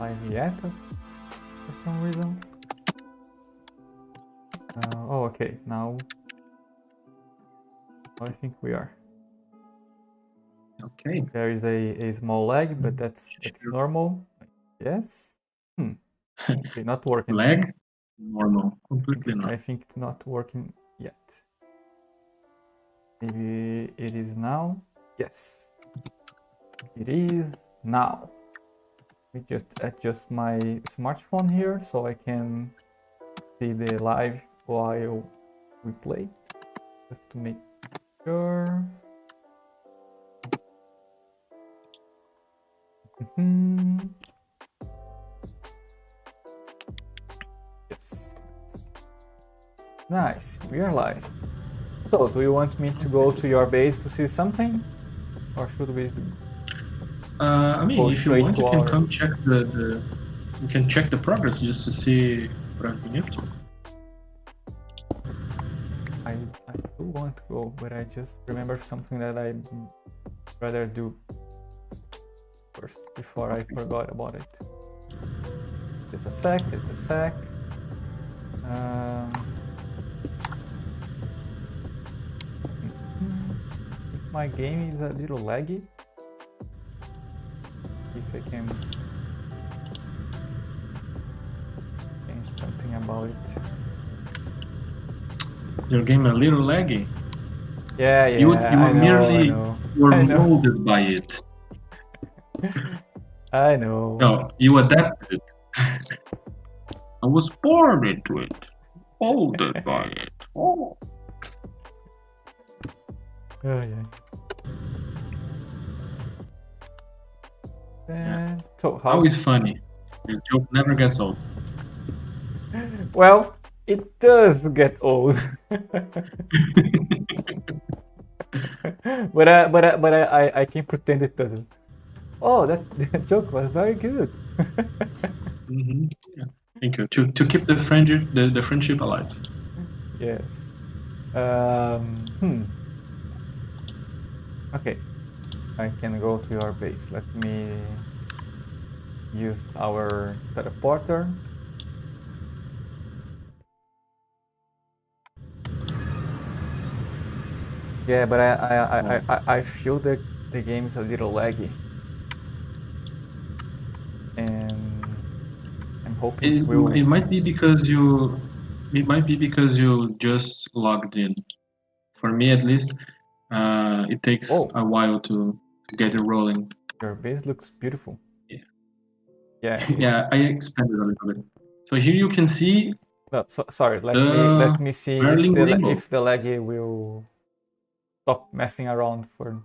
Live yet for some reason. Oh, okay. Now I think we are. Okay. There is a small lag, but that's normal. Yes. Okay, not working. Lag? Normal. Completely I normal. think it's not working yet. Maybe it is now. Yes. It is now. We just adjust my smartphone here so I can see the live while we play. Just to make sure. Yes. Nice, we are live. So, do you want me to go to your base to see something? Or should we I mean, go if you straight want, to you can our... come check the you can check the progress just to see what I've been up to. I do want to go, but I just remember something that I'd rather do first before I forgot about it. Just a sec, just a sec. My game is a little laggy. If I can change something about it. Your game a little laggy. Yeah, You were merely molded by it. I know. No, you adapted it. I was born into it, molded by it. Oh. Yeah. So how is funny? This joke never gets old. Well, it does get old. but I can pretend it doesn't. Oh, that joke was very good. Yeah. Thank you. To keep the friendship alive. Yes. Okay. I can go to your base. Let me use our teleporter. Yeah, but I feel that the game is a little laggy, and I'm hoping it will. It might be because you. It might be because you just logged in. For me, at least, it takes a while to get it rolling. Your base looks beautiful. Yeah. Yeah. Yeah, I expanded a little bit. So here you can see. No, sorry. Let me see if the laggy will stop messing around for.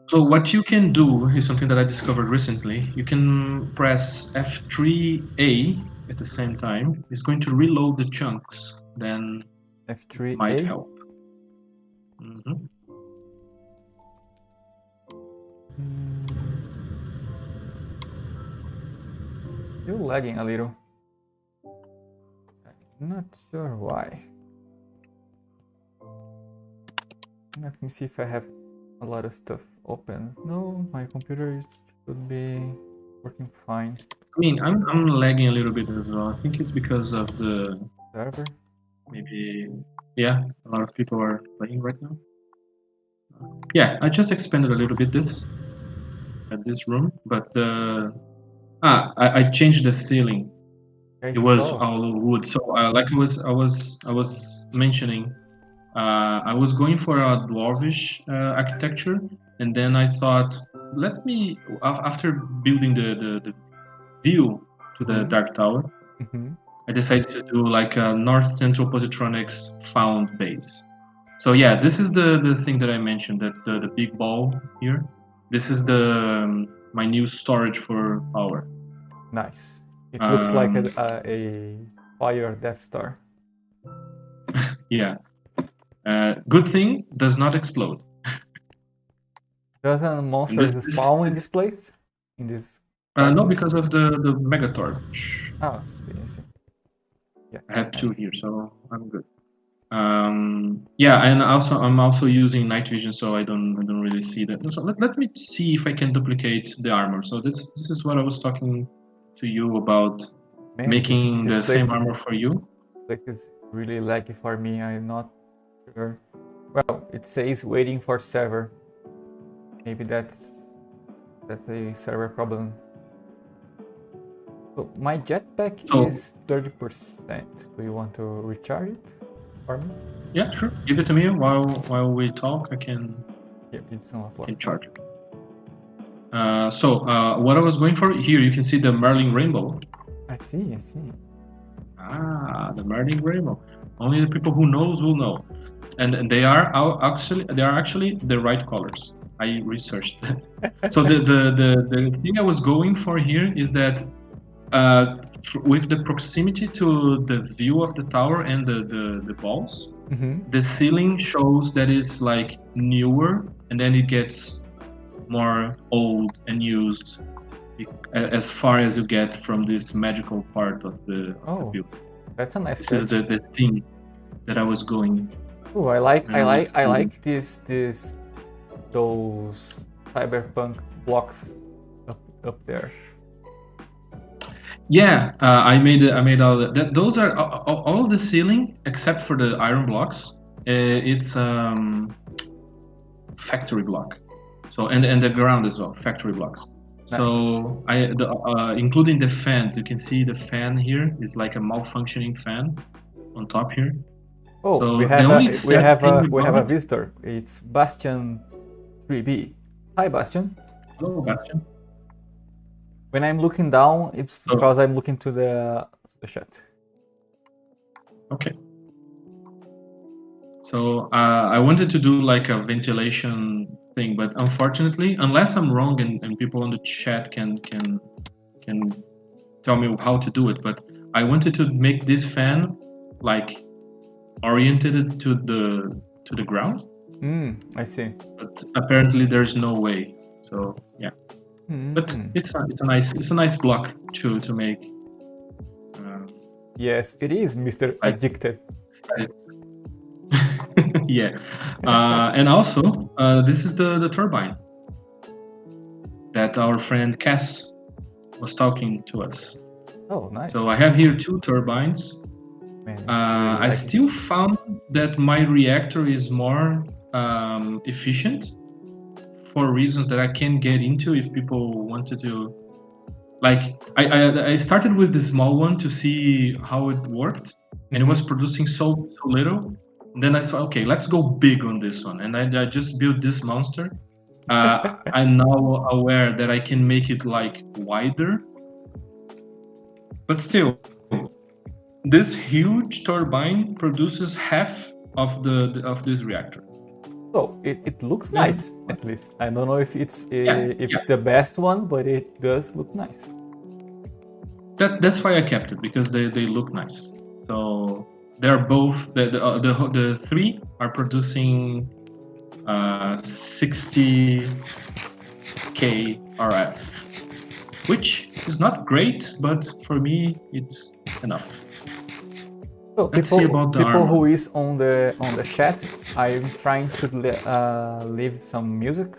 So what you can do is something that I discovered recently. You can press F3A at the same time. It's going to reload the chunks. Then F3A might help. Still lagging a little. I'm not sure why. Let me see if I have a lot of stuff open. No, my computer should be working fine. I mean, I'm lagging a little bit as well. I think it's because of the server. Maybe, yeah, a lot of people are playing right now. Yeah, I just expanded a little bit this room, but I changed the ceiling. It was all wood. So like I was mentioning, I was going for a dwarvish architecture, and then I thought, let me after building the view to the Dark Tower, I decided to do like a North Central Positronics found base. So yeah, this is the thing that I mentioned, that the big ball here. This is the my new storage for power. Nice. It looks like a fire Death Star. Yeah. Good thing does not explode. Does a monster spawn in this place? In this? No, because of the Megatorch. Oh, I see. Yeah. I have two here, so I'm good. Yeah, and also I'm also using night vision, so I don't really see that. So let me see if I can duplicate the armor. So this is what I was talking to you about, Man, making this the same place armor for you. is really laggy for me. I'm not sure. Well, it says waiting for server. Maybe that's a server problem. So my jetpack So is 30%. Do you want to recharge it for me? yeah, sure. Give it to me while we talk. I can Yep, it's on the floor. charge it. So what I was going for here, you can see the Merlin Rainbow. I see. Ah, the Merlin Rainbow. Only the people who knows will know, and they are actually the right colors. I researched that. So the thing I was going for here is that with the proximity to the view of the tower and the balls, the ceiling shows that it's like newer, and then it gets more old and used as far as you get from this magical part of the build. That's a nice This touch. is the theme that I was going. Oh, I like those cyberpunk blocks up there. Yeah, I made all that. Those are all the ceiling except for the iron blocks. It's factory block. So and the ground as well, factory blocks. Nice. So including the fans, you can see the fan here is like a malfunctioning fan on top here. Oh, so we have a visitor. It's Bastion 3B. Hi, Bastion. Hello, Bastion. When I'm looking down, it's because I'm looking to the chat. Okay. So I wanted to do like a ventilation thing, but unfortunately, unless I'm wrong and people on the chat can tell me how to do it, but I wanted to make this fan like oriented to the ground. I see. But apparently there's no way. So yeah. But it's a nice block to make. Yes, it is, Mr. Addicted. Yeah, and also this is the turbine that our friend Cass was talking to us. Oh, nice. So I have here 2 turbines. Man, really I still found that my reactor is more efficient for reasons that I can get into if people wanted to. Like I started with the small one to see how it worked, and it was producing so little. And then I saw, okay, let's go big on this one, and I just built this monster. I'm now aware that I can make it like wider, but still, this huge turbine produces half of this reactor. So it looks nice, at least. I don't know if it's the best one, but it does look nice. That's why I kept it, because they look nice. So they're both the 3 are producing 60k RF, which is not great, but for me it's enough. So people who is on the chat, I'm trying to leave some music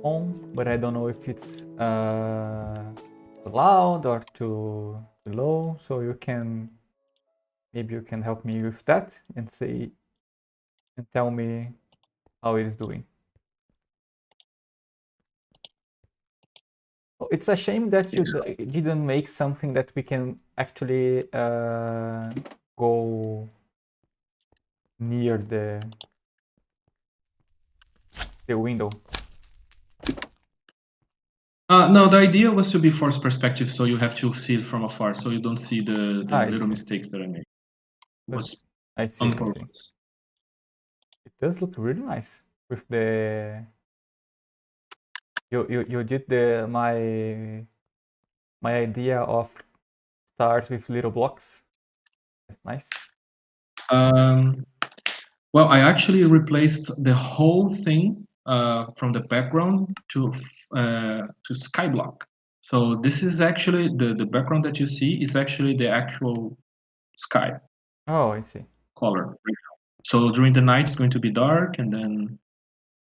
on, but I don't know if it's too loud or too low. So maybe you can help me with that and tell me how it is doing. Oh, it's a shame that you didn't make something that we can actually go near the window. No, the idea was to be forced perspective, so you have to see it from afar, so you don't see the little mistakes that I made. It was on purpose. It does look really nice with the. You did my idea of stars with little blocks. That's nice. Well, I actually replaced the whole thing from the background to skyblock. So this is actually the background that you see is actually the actual sky. Oh, I see. Color. So during the night it's going to be dark, and then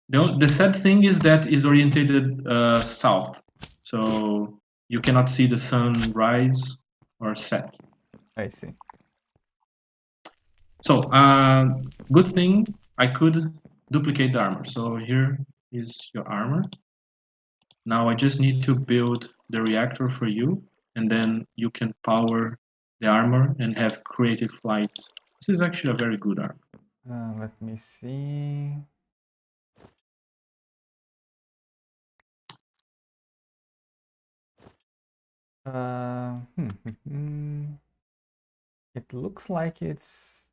the sad thing is that it's orientated south, so you cannot see the sun rise or set. I see. So good thing I could duplicate the armor. So here is your armor. Now I just need to build the reactor for you, and then you can power the armor and have creative flight. This is actually a very good armor. Let me see. It looks like it's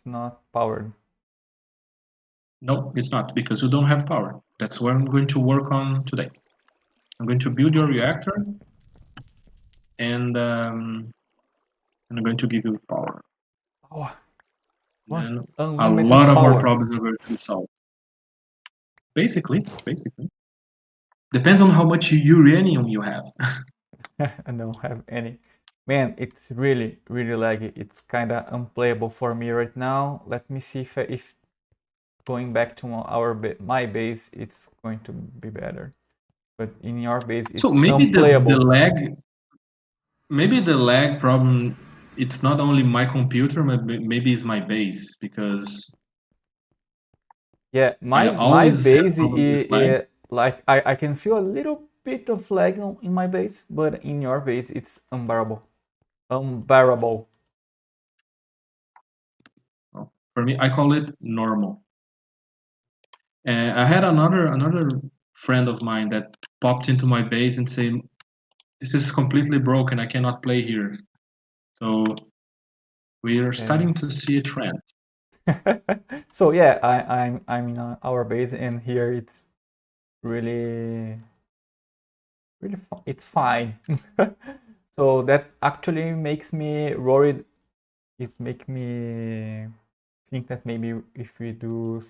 not powered. No, it's not, because you don't have power. That's what I'm going to work on today. I'm going to build your reactor, and I'm going to give you power. Oh, Then a unlimited lot of our power. problems are going to be solved. Basically. Depends on how much uranium you have. I don't have any. Man, it's really, really laggy. It's kind of unplayable for me right now. Let me see if going back to my base, it's going to be better. But in your base, So it's unplayable. Maybe the lag problem, it's not only my computer, maybe it's my base, because Yeah, I my always have base problems with lag. like I can feel a little bit of lag in my base, but in your base it's unbearable. Unbearable. Well, for me, I call it normal. I had another friend of mine that popped into my base and said, "This is completely broken. I cannot play here." So we are Yeah. starting to see a trend. So yeah, I'm in our base and here it's really it's fine. So that actually makes me worried. It makes me think that maybe if we do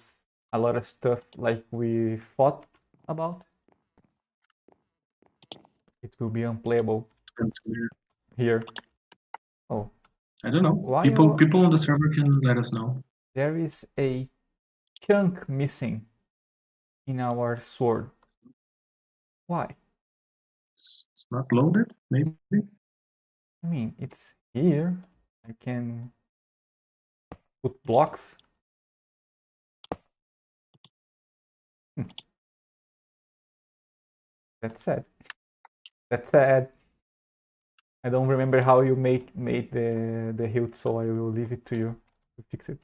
a lot of stuff like we thought about, it will be unplayable here. Oh, I don't know. why People on the server can let us know. there is a chunk missing in our sword? Why? It's not loaded, maybe. I mean, it's here. I can put blocks. Hmm, that's sad. That's sad. I don't remember how you made the hilt, so I will leave it to you to fix it.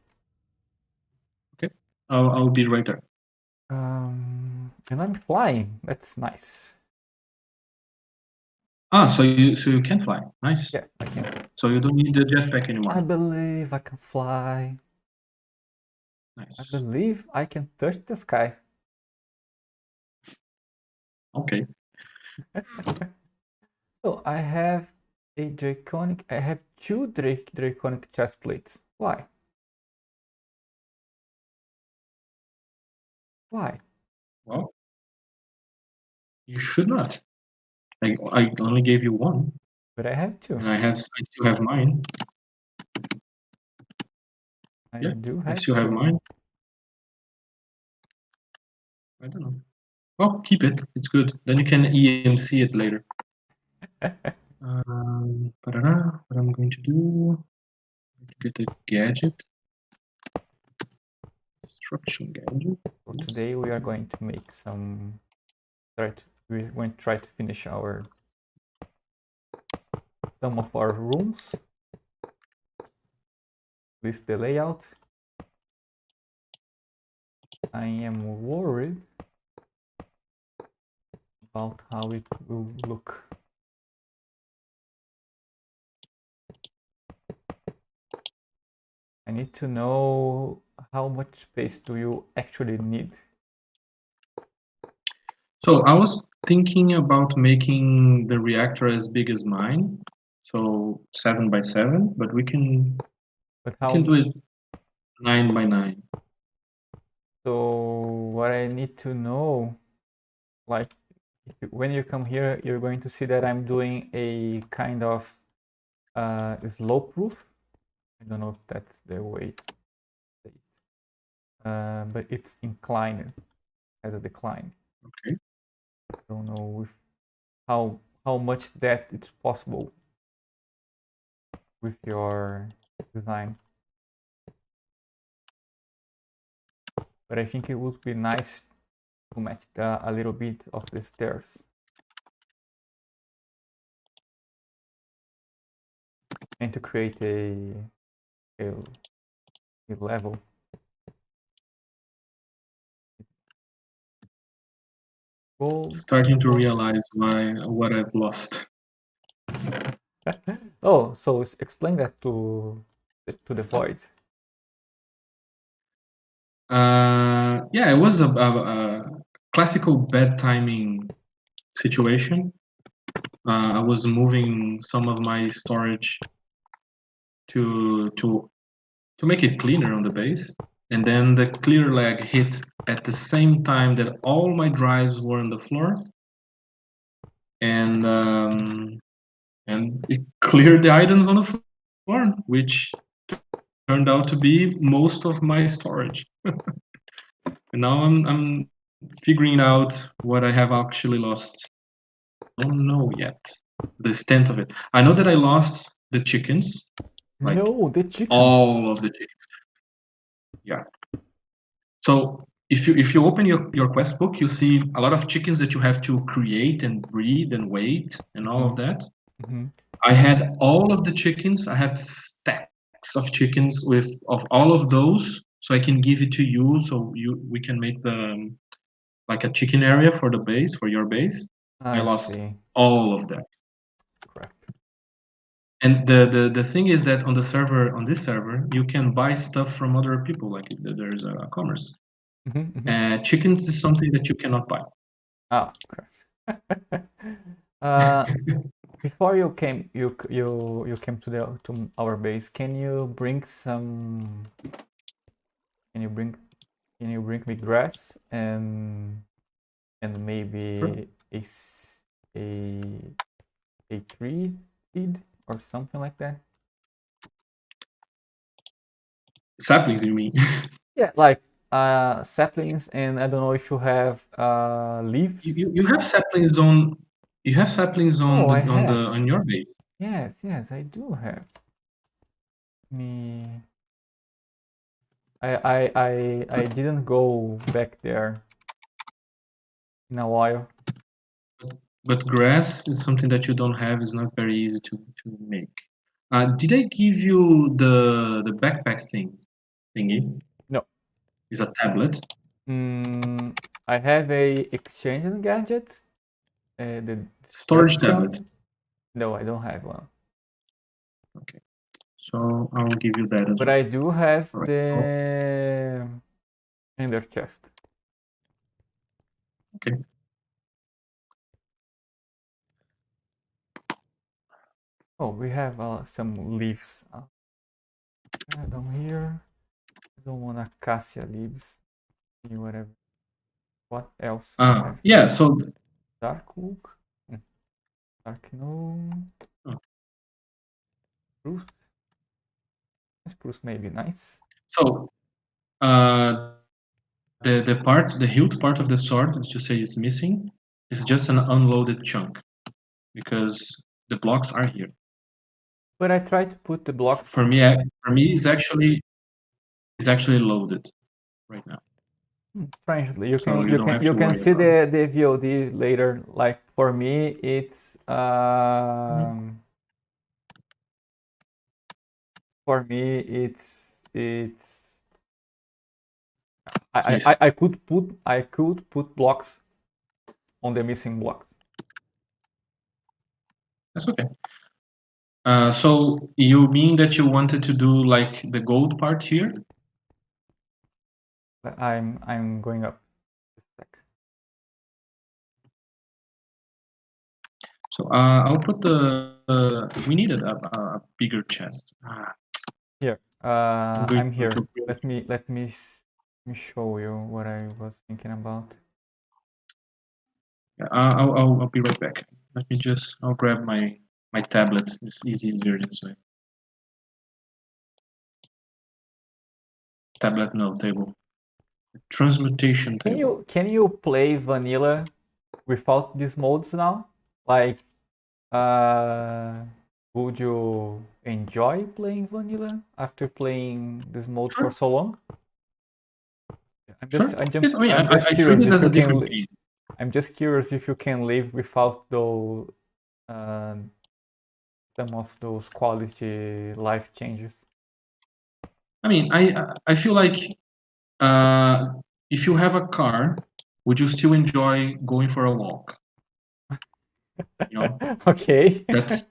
Okay, I'll be right there. And I'm flying. That's nice. Ah, so you can fly. Nice. Yes, I can. So you don't need the jetpack I anymore. believe I can fly. I Nice. believe I can touch the sky. Okay. So I have a draconic. I have two draconic chest plates. Why? Why? Well, you should not. I only gave you one, But I have two. and I still have mine. I Yeah, do I have still have two. mine. I don't know. Well, keep it. It's good. Then you can EMC it later. What I'm going to do? Get a gadget. Destruction gadget. So today we are going to make some. We're going to try to finish some of our rooms. This the layout. I am worried about how it will look. I need to know how much space do you actually need. So I was thinking about making the reactor as big as mine, so 7 by 7, but we can But do how? it 9 by 9. So what I need to know, like, when you come here, you're going to see that I'm doing a kind of slope roof. I don't know if that's the way to say it. But it's inclined, has a decline. Okay. I don't know if how much that it's possible with your design. But I think it would be nice to match a little bit of the stairs. And to create a level. Gold. Starting to realize what I've lost. Oh, so explain that to the void. Yeah, it was a classical bad timing situation. I was moving some of my storage to make it cleaner on the base, and then the clear leg hit at the same time that all my drives were on the floor, and it cleared the items on the floor, which turned out to be most of my storage. And now I'm figuring out what I have actually lost. I don't know yet the extent of it. I know that I lost the chickens, like No, the chickens. all of the chickens. Yeah. So if you open your quest book, you see a lot of chickens that you have to create and breed and wait and all of that. Mm-hmm. I had all of the chickens. I have stacks of chickens of all of those, so I can give it to you. So we can make the like a chicken area for the base for your base. I lost see. all of that. Crap. And the thing is that on this server, you can buy stuff from other people. Like there's a commerce. Mm-hmm, mm-hmm. Chickens is something that you cannot buy. Ah, crap. Before you came to our base, can you bring some? Can you bring me grass and maybe Sure. a a tree seed or something like that? Saplings, you mean? Yeah, like saplings, and I don't know if you have leaves. You have saplings on Oh, I on your base. Yes, I do have. Me, I didn't go back there in a while. But grass is something that you don't have. Is not very easy to make. Did I give you the backpack thingy? No. Is a tablet. I have a exchanging gadget. The Storage tablet. destruction. No, I don't have one. Okay. So I will give you that as But well. I do have All right. the ender chest. Okay. Oh, we have some leaves down here. I don't want acacia leaves. Whatever. What else we have? Yeah. So. Dark oak. Dark no. Oh. Spruce. Spruce may be nice. So, the hilt part of the sword that you say is missing is just an unloaded chunk, because the blocks are here. But I try to put the blocks. For me, it's actually loaded right now. Strangely, So you don't have to worry see about the VOD later. Like for me, it's for me it's I could put blocks on the missing blocks. That's okay. So you mean that you wanted to do like the gold part here? I'm going up. So I'll put we needed a bigger chest. Here, I'm here. To Let me show you what I was thinking about. I'll be right back. I'll grab my tablet. It's easier this way. tablet, no, table. Transmutation table. Can you play vanilla without these modes now? Like, would you enjoy playing vanilla after playing this mode for Sure. so long? Sure. Yes, I mean, I'm just I curious treat it if as you a different can. game. I'm just curious if you can live without those some of those quality life changes. I mean, I feel like if you have a car, would you still enjoy going for a walk? You know, Okay. that's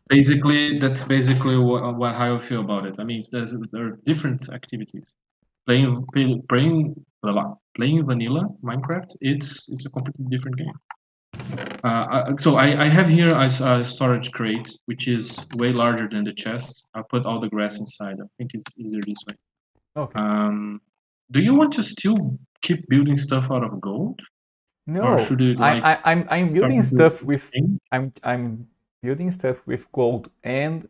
basically what how I feel about it. I mean, there are different activities. Playing vanilla Minecraft, it's a completely different game. So I have here a storage crate, which is way larger than the chest. I put all the grass inside. I think it's easier this way. Okay. Do you want to still keep building stuff out of gold? Or No, should you like I'm start building to do stuff with thing? I'm building stuff with gold and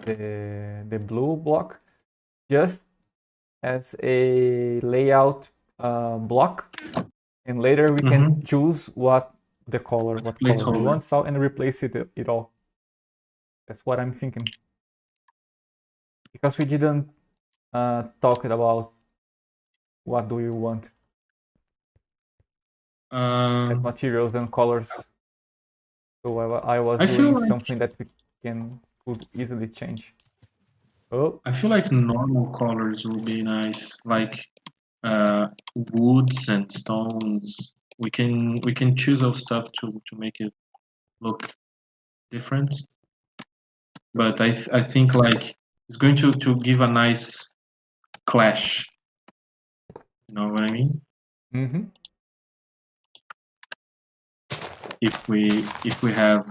the blue block just as a layout block, and later we can choose what color we Placeholder. want, so and replace it all. That's what I'm thinking, because we didn't talk about what do you want as materials and colors. So I was I feel doing like something that we could easily change. Oh, I feel like normal colors would be nice, like woods and stones. We can choose those stuff to make it look different. But I think like it's going to give a nice clash. You know what I mean? mm-hmm. If we have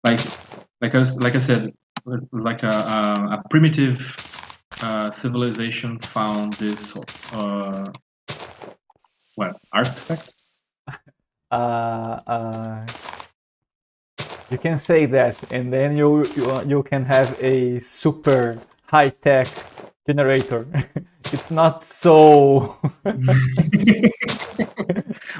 like I said, like a primitive civilization found this artifact. You can say that, and then you can have a super high tech generator. It's not so.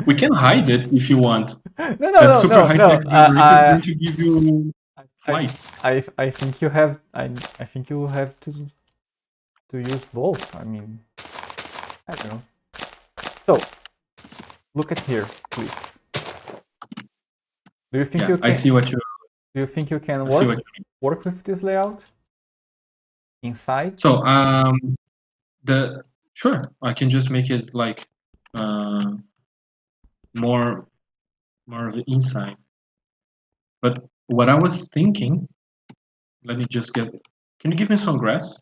We can hide it if you want. No. That super high tech generator is going to give you flight. I think you have I think you have to use both. I mean, I don't know. So look at here, please. Do you think you can? I see what you. Do you think you can I see what you mean. work with this layout inside? So sure, I can just make it like more of the inside. But what I was thinking, let me just get. Can you give me some grass?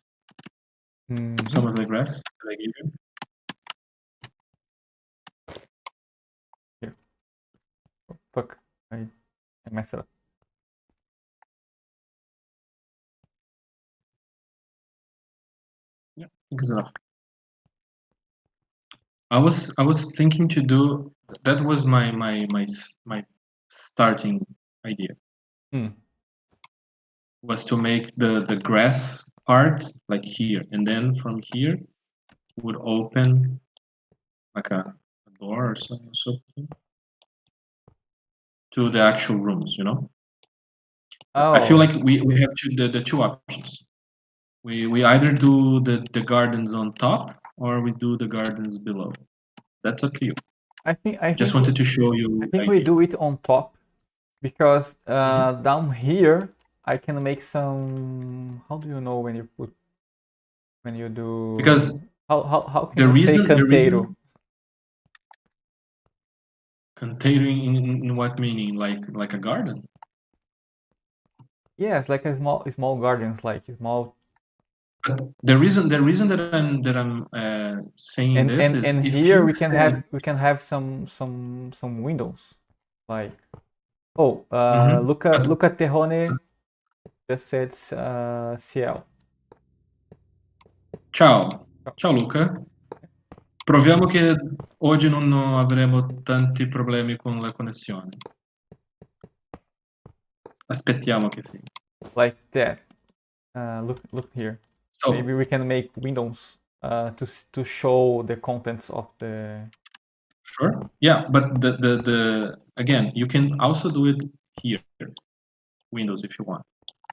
Mm-hmm. Some of the grass that I gave you. Here. Oh, fuck! I messed it up. Yeah, I think it's enough. I was thinking to do that was my starting idea. Was to make the grass part like here, and then from here would open like a door or something to the actual rooms, you know. Oh. I feel like we have the two options. We either do the gardens on top or we do the gardens below. That's up to you. I think Just wanted to show you. I think we do it on top, because down here I can make some. How do you know when you do? Because how can you say canteiro? Canteiro in what meaning? Like a garden? Yes, like a small gardens, like small. But the reason that I'm saying this is and if here you we can have some windows, like Luca Terrone just said ciel. Ciao Luca. Proviamo che oggi non avremo tanti problemi con la connessione. Aspettiamo che sì. Like that. Look here. So maybe we can make windows to show the contents of the. sure, yeah, but the again, you can also do it here, Windows, if you want.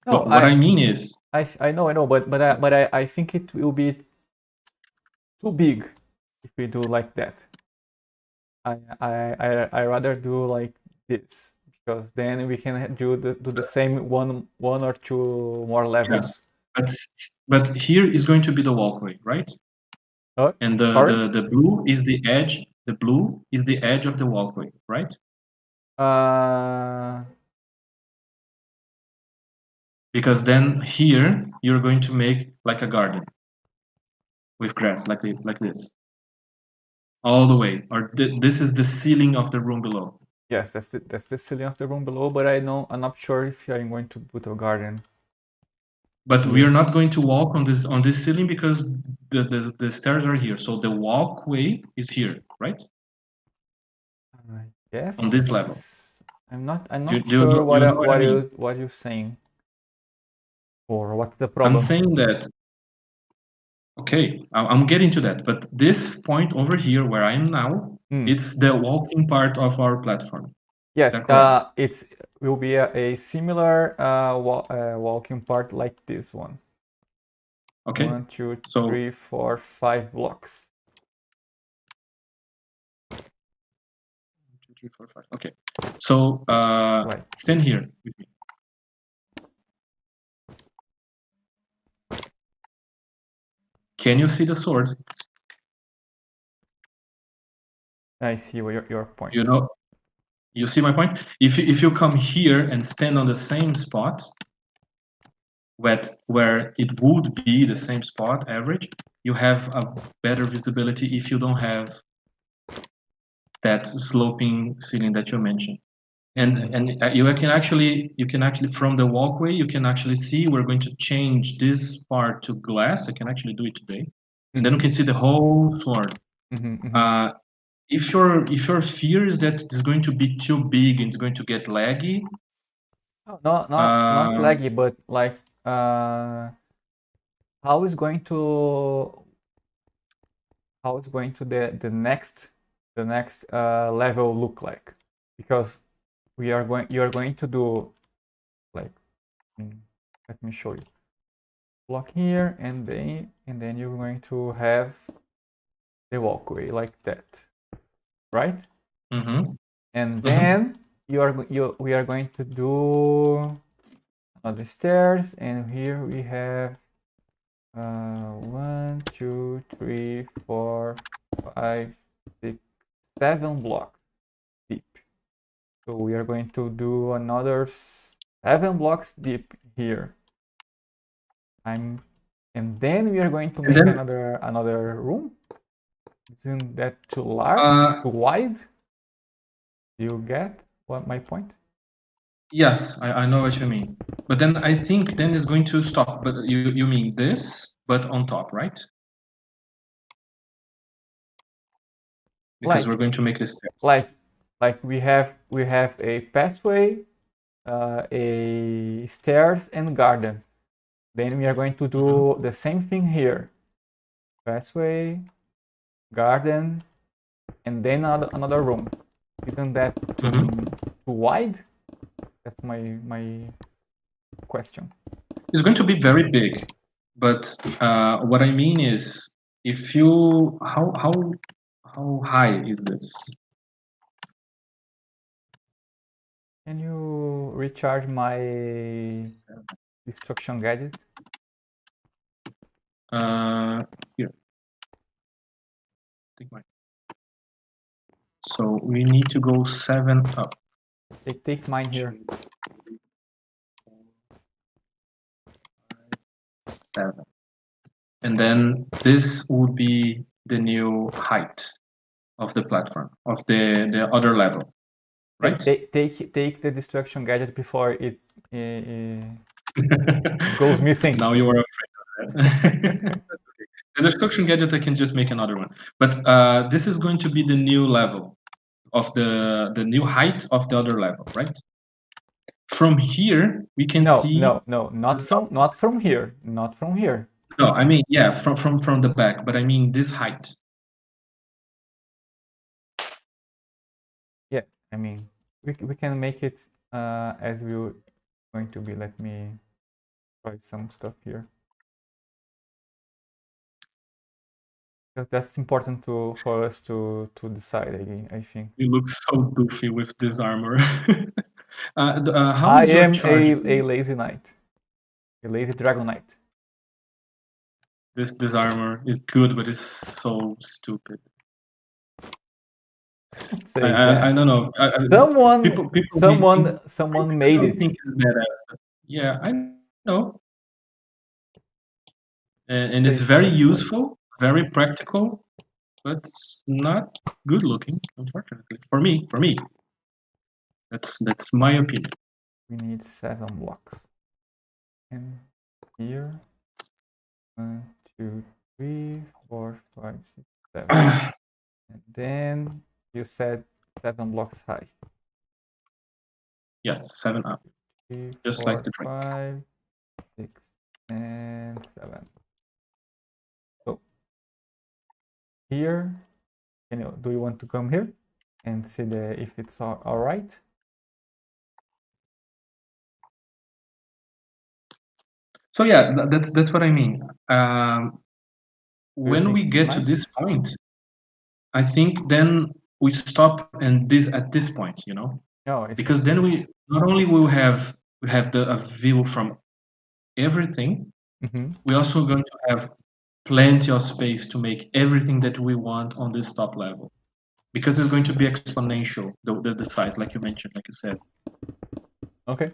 No, But what I mean is, I know, but I think it will be too big if we do like that. I rather do like this because then we can do the same one or two more yeah, levels. but here is going to be the walkway, right? Oh, And sorry. the blue is the edge. The blue is the edge of the walkway, right? Uh, Because then here you're going to make like a garden with grass, like this, all the way. Or this is the ceiling of the room below. yes, that's the ceiling of the room below. But I'm not sure if I'm going to put a garden. But we Here. are not going to walk on this ceiling because the stairs are here. So the walkway is here, right? Yes. On this level. I'm not Do sure you know what I mean? what you're saying or what's the I'm problem. saying that, okay, I'm getting to that. But this point over here where I am now, it's the walking part of our platform. Yes, correct? it's will be a similar walking part like this one. Okay. 1, 2, So 3, 4, 5 blocks. 1, 2, 3, 4, 5. Okay. So Like stand this. here with me. Can you see the sword? I see your point. You know, you see my point? If you come here and stand on the same spot, where it would be the same spot average, you have a better visibility if you don't have that sloping ceiling that you mentioned. And you can actually from the walkway you can actually see we're going to change this part to glass. I can actually do it today, and then you can see the whole sword. If your fear is that it's going to be too big and it's going to get laggy, Not laggy, but like how is going to the next level look like? Because you are going to do like let me show you. Block here and then you're going to have the walkway like that, right? And then we are going to do another stairs, and here we have 1, 2, 3, 4, 5, 6, 7 blocks deep. So we are going to do another 7 blocks deep here. And then we are going to make another room. Isn't that too large, too wide? Do you get what my point? yes, I know what you mean. But then I think then it's going to stop. But you mean this, but on top, right? Because we're going to make a step. Like we have a pathway, a stairs and garden. Then we are going to do the same thing here. Pathway, garden, and then another room. Isn't that too wide? That's my question. It's going to be very big, but what I mean is, if you how high is this? Can you recharge my destruction gadget? Here. Take mine. So we need to go 7 up. Take mine here. 7. And then this would be the new height of the platform, of the other level, right? Take the destruction gadget before it goes missing. Now you are afraid of that. The destruction gadget, I can just make another one. But this is going to be the new level of the new height of the other level, right? From here, we can see. No, not from here. Not from here. No, I mean, yeah, from the back, but I mean this height. Yeah, I mean, we can make it as we're going to be. Let me try some stuff here. Because that's important for us to decide again, I think. You look so goofy with this armor. How I is your am charge? a lazy knight. A lazy dragon knight. This armor is good, but it's so stupid. Say I don't that. know. Someone People made don't it. think it's badass. Yeah, I know. And Say it's very stuff like useful, very practical, but it's not good looking, unfortunately. For me. That's my opinion. we need 7 blocks. And here 1, 2, 3, 4, 5, 6, 7. And then you said 7 blocks high. Yes, 7 up. 3, Just 4, like the drink. 5, 6, and 7. So here, do you want to come here and see if it's all right? So yeah, that's what I mean. Do you When think we it's get to this nice? point, I think then we stop and this at this point, No, it's because then we not only will have a view from everything, we're also going to have plenty of space to make everything that we want on this top level, because it's going to be exponential, the size, like you mentioned, like you said. okay.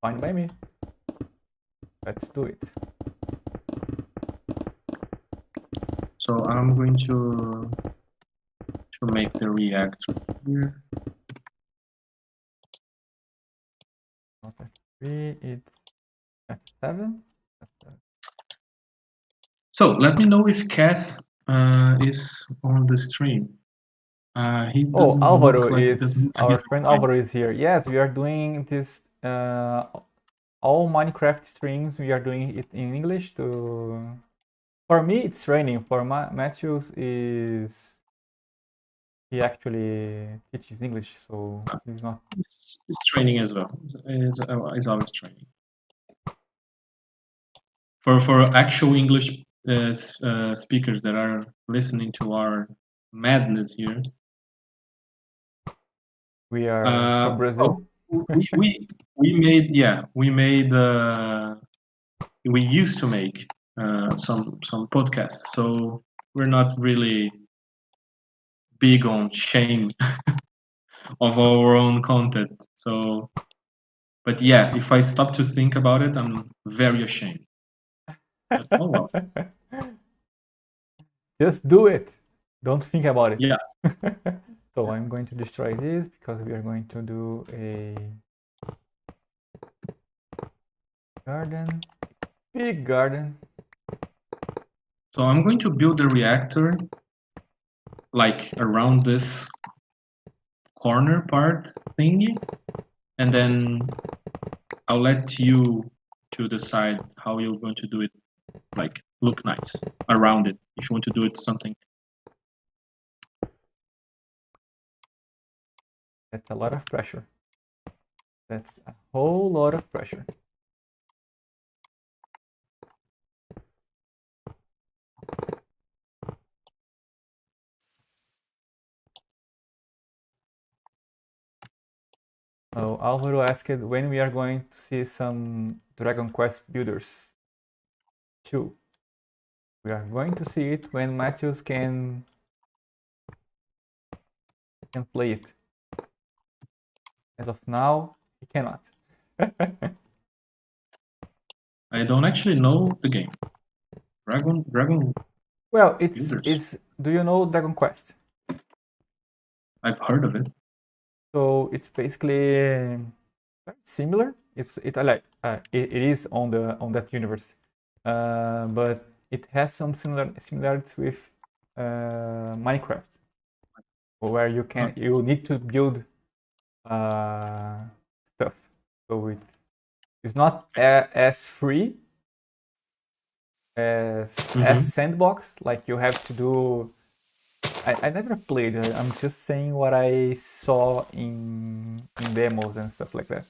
Fine by me. Let's do it. So I'm going to make the reactor here. Not F3, it's F7. F7. So let me know if Cass is on the stream. He Oh, doesn't look Alvaro like is he's our friend. online. Alvaro is here. Yes, we are doing this. All Minecraft streams we are doing it in English. For me, it's training. For Matthews, is he actually teaches English, so he's not. He's training as well. He's always training. For actual English speakers that are listening to our madness here, We are from Brazil. we used to make some podcasts, so we're not really big on shame of our own content. So, but yeah, if I stop to think about it, I'm very ashamed. But, oh well. Just do it. Don't think about it. Yeah. So I'm going to destroy this because we are going to do a garden, big garden. So I'm going to build a reactor like around this corner part thingy, and then I'll let you to decide how you're going to do it, like look nice around it. If you want to do it something. That's a lot of pressure. That's a whole lot of pressure. Oh, Alvaro asked when we are going to see some Dragon Quest builders 2. We are going to see it when Matthews can play it. As of now, he cannot. I don't actually know the game. Dragon. Well, Builders. Do you know Dragon Quest? I've heard of it. So it's basically very similar. It is on that universe, but it has some similarities with Minecraft, where you need to build stuff. So it's not as free as sandbox. Like you have to do. I never played it. I'm just saying what I saw in demos and stuff like that.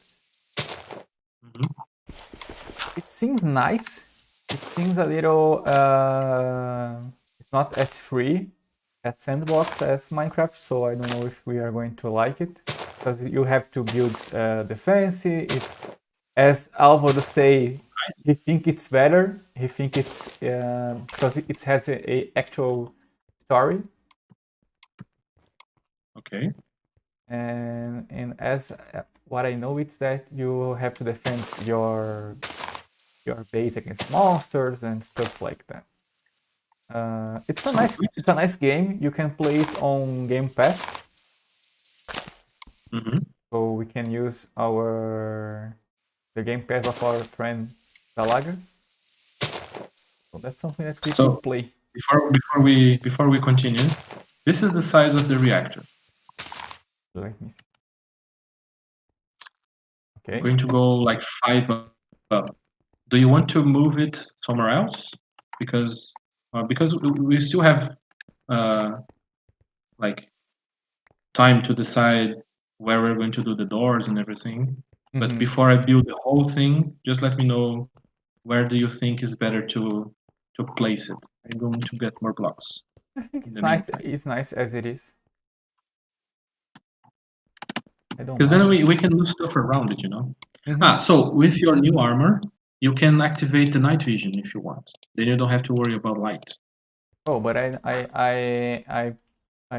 It seems nice. It seems a little. It's not as free as sandbox as Minecraft, so I don't know if we are going to like it because you have to build defense. As Alvaro say, he think it's better. He think it's because it has a actual story. Okay. And as what I know, it's that you have to defend your base against monsters and stuff like that. It's a nice game. You can play it on Game Pass, so we can use the Game Pass of our friend Dalaga. So that's something that we could play. Before we continue, this is the size of the reactor. Let me see. Okay. I'm going to go like 5 up. Do you want to move it somewhere else? Because we still have like time to decide where we're going to do the doors and everything. But before I build the whole thing, just let me know where do you think is better to place it. I'm going to get more blocks. I think it's nice. It's nice as it is. I don't. Because then we can move stuff around it, you know. So with your new armor, you can activate the night vision if you want. Then you don't have to worry about light. Oh, but I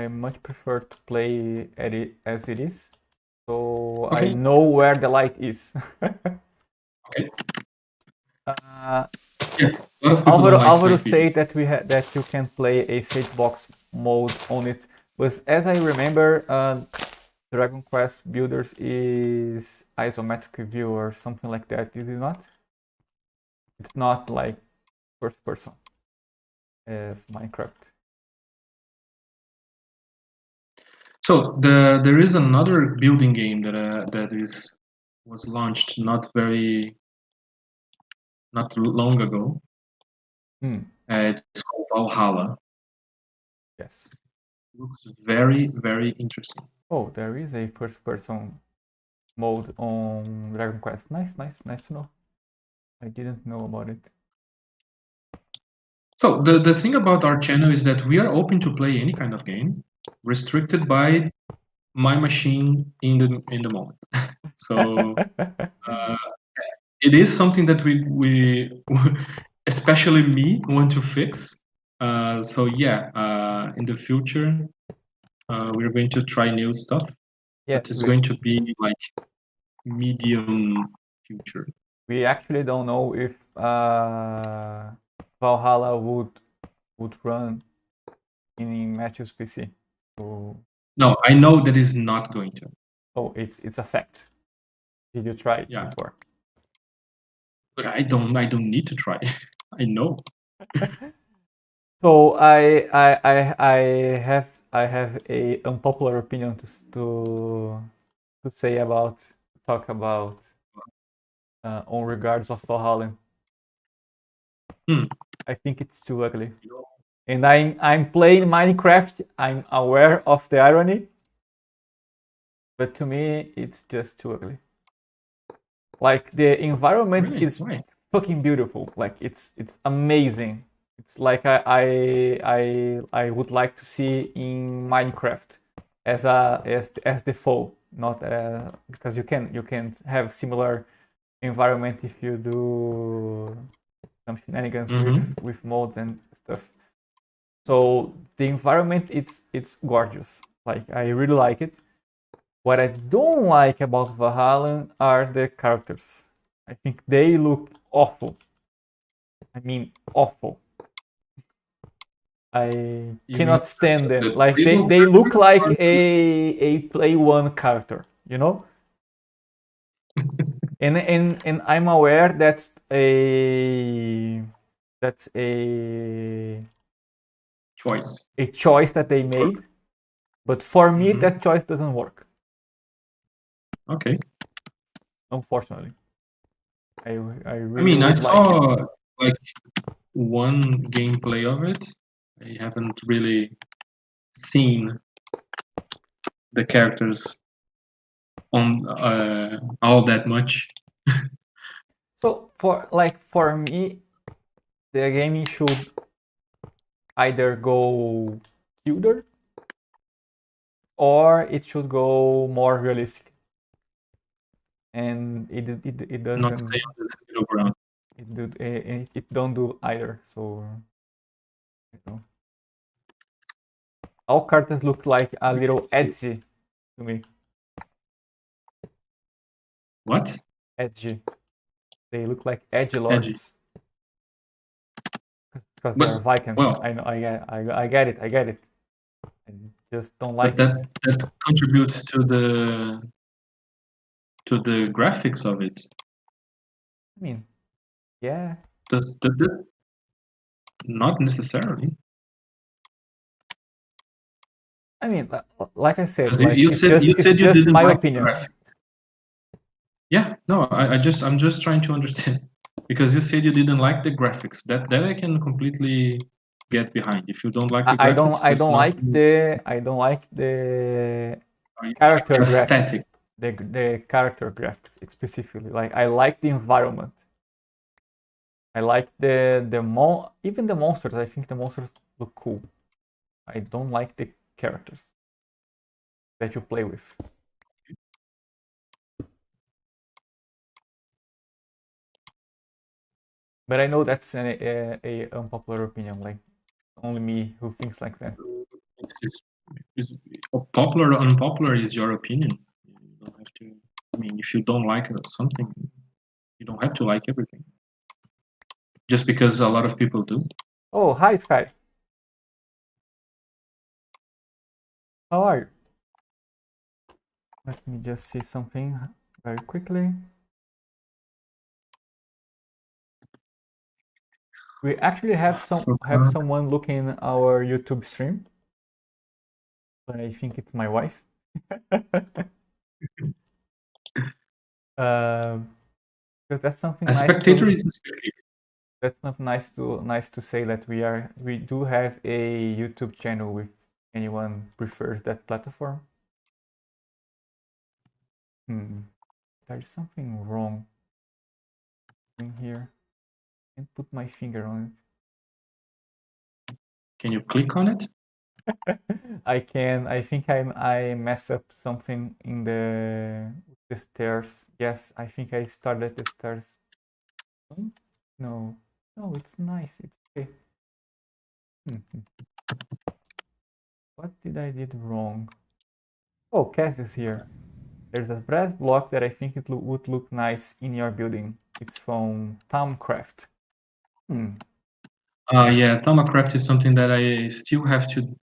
much prefer to play it as it is, so okay. I know where the light is. Okay. Yeah, Alvaro say that that you can play a sandbox mode on it, but as I remember, Dragon Quest Builders is isometric view or something like that. Is it not? It's not like first person as Minecraft. So there is another building game that was launched not long ago. It's called Valhalla. Yes. Looks very, very interesting. Oh, there is a first-person mode on Dragon Quest. Nice to know. I didn't know about it. So the thing about our channel is that we are open to play any kind of game, restricted by my machine in the moment. So it is something that we especially me want to fix. So yeah, in the future we're going to try new stuff. Yes, but it's going to be like medium future. We actually don't know if Valhalla would run in Matthew's PC. So... No, I know that is not going to. Oh, it's a fact. Did you try it before? But I don't need to try. I know. So I have a unpopular opinion to say talk about on regards of Valhalla. I think it's too ugly. And I'm playing Minecraft. I'm aware of the irony, but to me it's just too ugly. Like the environment is fucking beautiful. Like it's amazing. It's like I would like to see in Minecraft as default, not because you can have similar environment if you do some shenanigans with mods and stuff. So the environment it's gorgeous. Like I really like it. What I don't like about Valhalla are the characters. I think they look awful. I mean awful. I cannot stand them. Like they look like a Play 1 character, you know? and I'm aware that's a choice. A choice that they made. But for me that choice doesn't work. Okay. Unfortunately. I really I mean, I saw like one gameplay of it. I haven't really seen the characters on all that much. So for me, the game should either go cuter or it should go more realistic. And it Not doesn't stay on this middle ground. it don't do either. So you know, all characters look like a little edgy to me. What? Edgy. They look like edgy Edgy. lords because they are But Viking. well, I know. I get it. I get it. I just don't but like it. that contributes to the graphics of it. I mean, yeah. Does that not necessarily? I mean, like I said, 'Cause like you it's said you just didn't my like the opinion. graphics. Yeah, no, I'm just trying to understand because you said you didn't like the graphics. That I can completely get behind. If you don't like the graphics, there's nothing. I don't like the You don't like character the graphics. aesthetic. The character graphics specifically. Like I like the environment. I like even the monsters. I think the monsters look cool. I don't like the characters that you play with. But I know that's a unpopular opinion. Like only me who thinks like that. It's popular or unpopular is your opinion. You don't have to. I mean, if you don't like something, you don't have to like everything. Just because a lot of people do. Oh, hi Sky. How are you? Let me just see something very quickly. We actually have someone looking our YouTube stream, but I think it's my wife. Because that's something A nice spectator to. is a spectator. That's not nice to say that we do have a YouTube channel if anyone prefers that platform. There's something wrong in here. I can't put my finger on Can you click on it? it. I can. I think I mess up something in the stairs. Yes, I think I started the stairs. No, no, it's nice. It's okay. What did I did wrong? Oh, Cass is here. There's a brass block that I think would look nice in your building. It's from Tomcraft. Yeah, Thermacraft is something that I still have to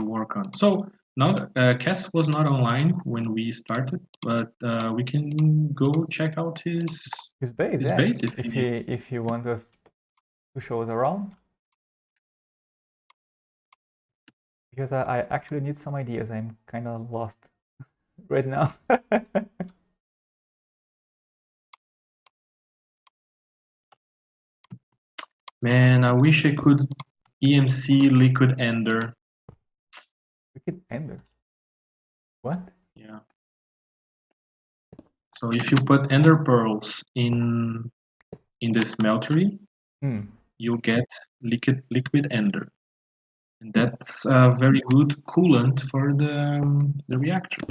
work on. So now Cass was not online when we started, but we can go check out His base, his yeah. base If he wants us to show us around. Because I actually need some ideas. I'm kind of lost right now. Man, I wish I could EMC Liquid Ender. Liquid Ender. What? Yeah. So if you put Ender pearls in the smeltery, you'll get liquid Ender, and that's a very good coolant for the reactor.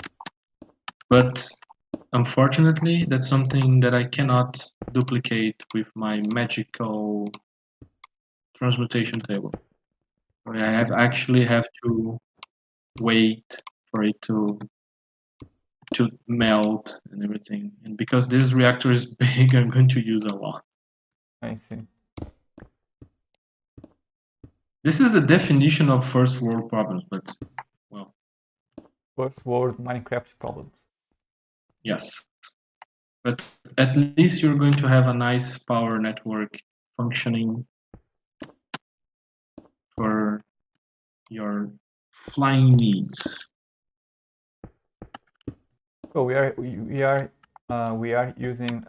But unfortunately, that's something that I cannot duplicate with my magical transmutation table. I actually have to wait for it to melt and everything. And because this reactor is big, I'm going to use a lot. I see. This is the definition of first world problems, but well. First world Minecraft problems. Yes. But at least you're going to have a nice power network functioning for your flying needs. So we are using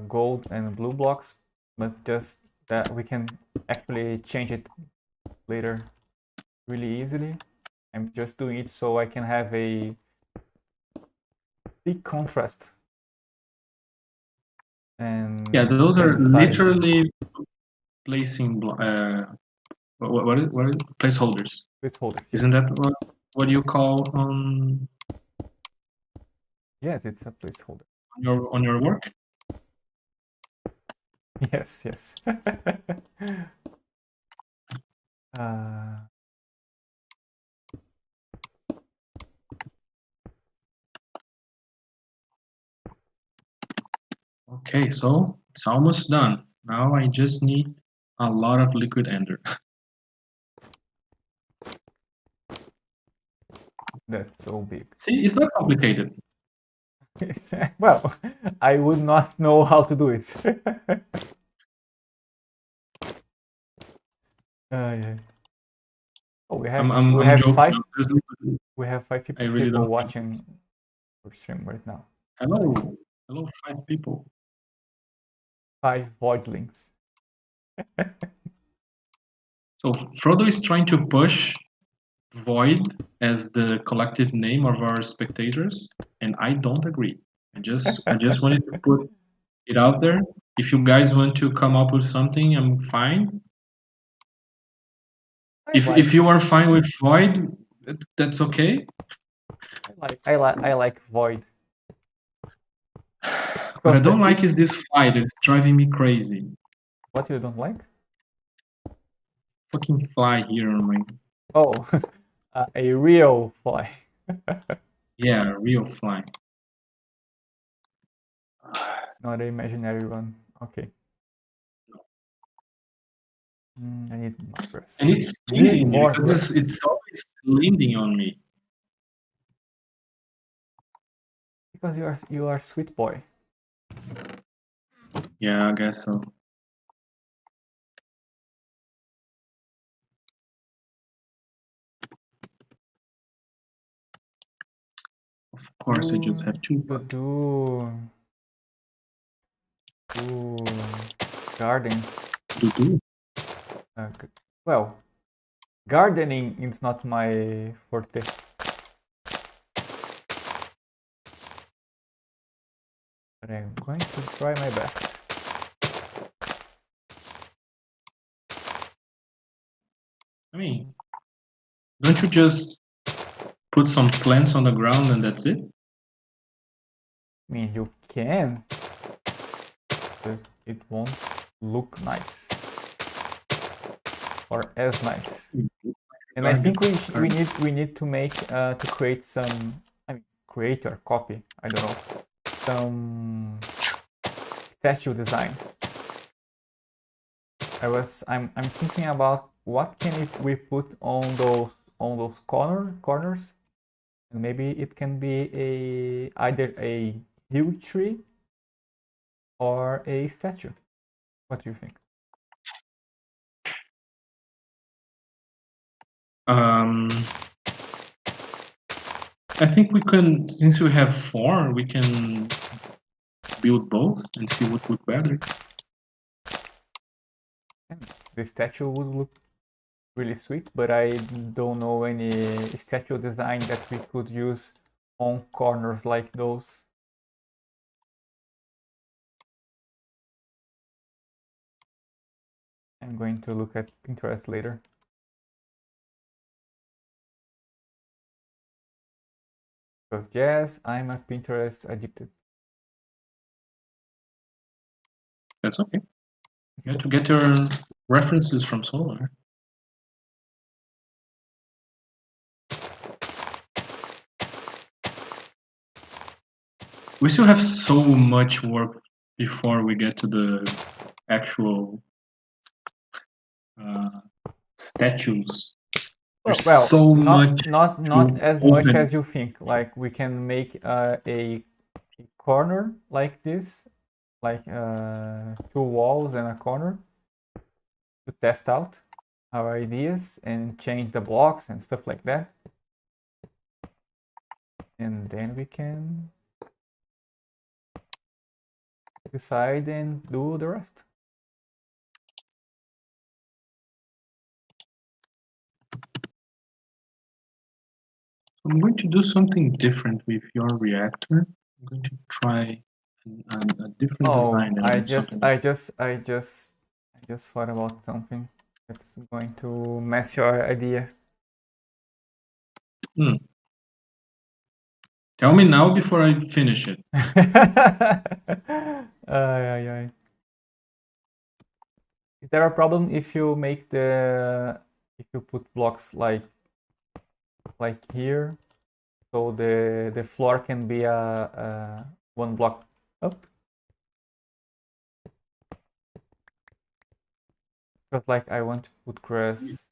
gold and blue blocks, but just that we can actually change it later really easily. I'm just doing it so I can have a big contrast. And Yeah, those the are size. literally placing what is placeholders. Placeholder, Isn't yes. that what you call Yes, it's a placeholder. on your work? Yes, yes. uh, Okay, so it's almost done. Now I just need a lot of liquid ender. that's so big. See, it's not complicated. Well, I would not know how to do it. Yeah. Oh, I'm joking. Obviously, we have five I really people don't think watching it's... our stream right now. Nice. Hello, hello, 5 people. 5 voidlings. So Frodo is trying to push Void as the collective name of our spectators, and I don't agree. I just wanted to put it out there. If you guys want to come up with something, I'm fine. If you are fine with Void, that's okay. I like void. What I Because don't like is this fight. It's driving me crazy. What you don't like? Fucking fly here on my... Oh, a real fly. Yeah, real fly. Not an imaginary one. Okay. I need more grass. And it's Need teasing me more because grass. it's always landing on me. Because you are sweet boy. Yeah, I guess so. Of course, I just have 2 to do gardens. do. Well, gardening is not my forte. But I'm going to try my best. I mean, don't you just put some plants on the ground and that's it? I mean, you can, but it won't look nice or as nice. And I think we need to make to create some, I mean, create or copy, I don't know, some statue designs. I'm thinking about what can we put on those corners, and maybe it can be either a huge tree or a statue. What do you think? I think we can, since we have 4, we can build both and see what would better. And the statue would look really sweet, but I don't know any statue design that we could use on corners like those. I'm going to look at Pinterest later. Because yes, I'm a Pinterest addicted. That's okay. You have to get your references from Solar. We still have so much work before we get to the actual statues. Well, so much not as open. much as you think. Like we can make a corner like this, like 2 walls and a corner to test out our ideas and change the blocks and stuff like that. And then we can decide and do the rest. I'm going to do something different with your reactor. I'm going to try a different Oh, design and something. I just thought about something that's going to mess your idea. Tell me now before I finish it. Ay, ay. Is there a problem if you make if you put blocks like here, so the floor can be a one block up? Because like I want to put grass.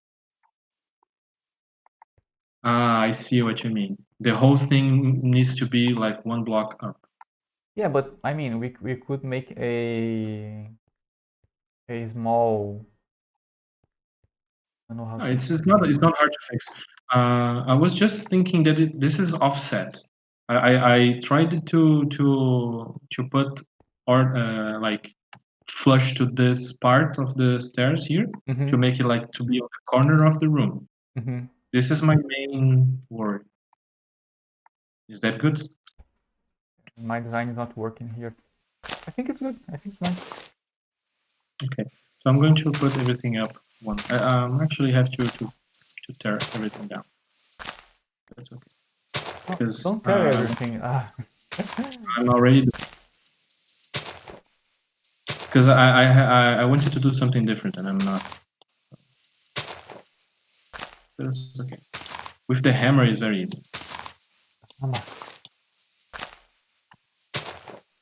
I see what you mean. The whole thing needs to be like one block up. Yeah, but I mean we could make a small. I don't know how No, to it's not hard to fix. I was just thinking that this is offset. I tried to put or like flush to this part of the stairs here to make it like to be on the corner of the room. This is my main worry. Is that good? My design is not working here. I think it's good. I think it's nice. Okay, so I'm going to put everything up one. I actually have to tear everything down. That's okay. Because Don't tear everything. I'm already because I wanted to do something different and I'm not. That's okay. With the hammer is very easy.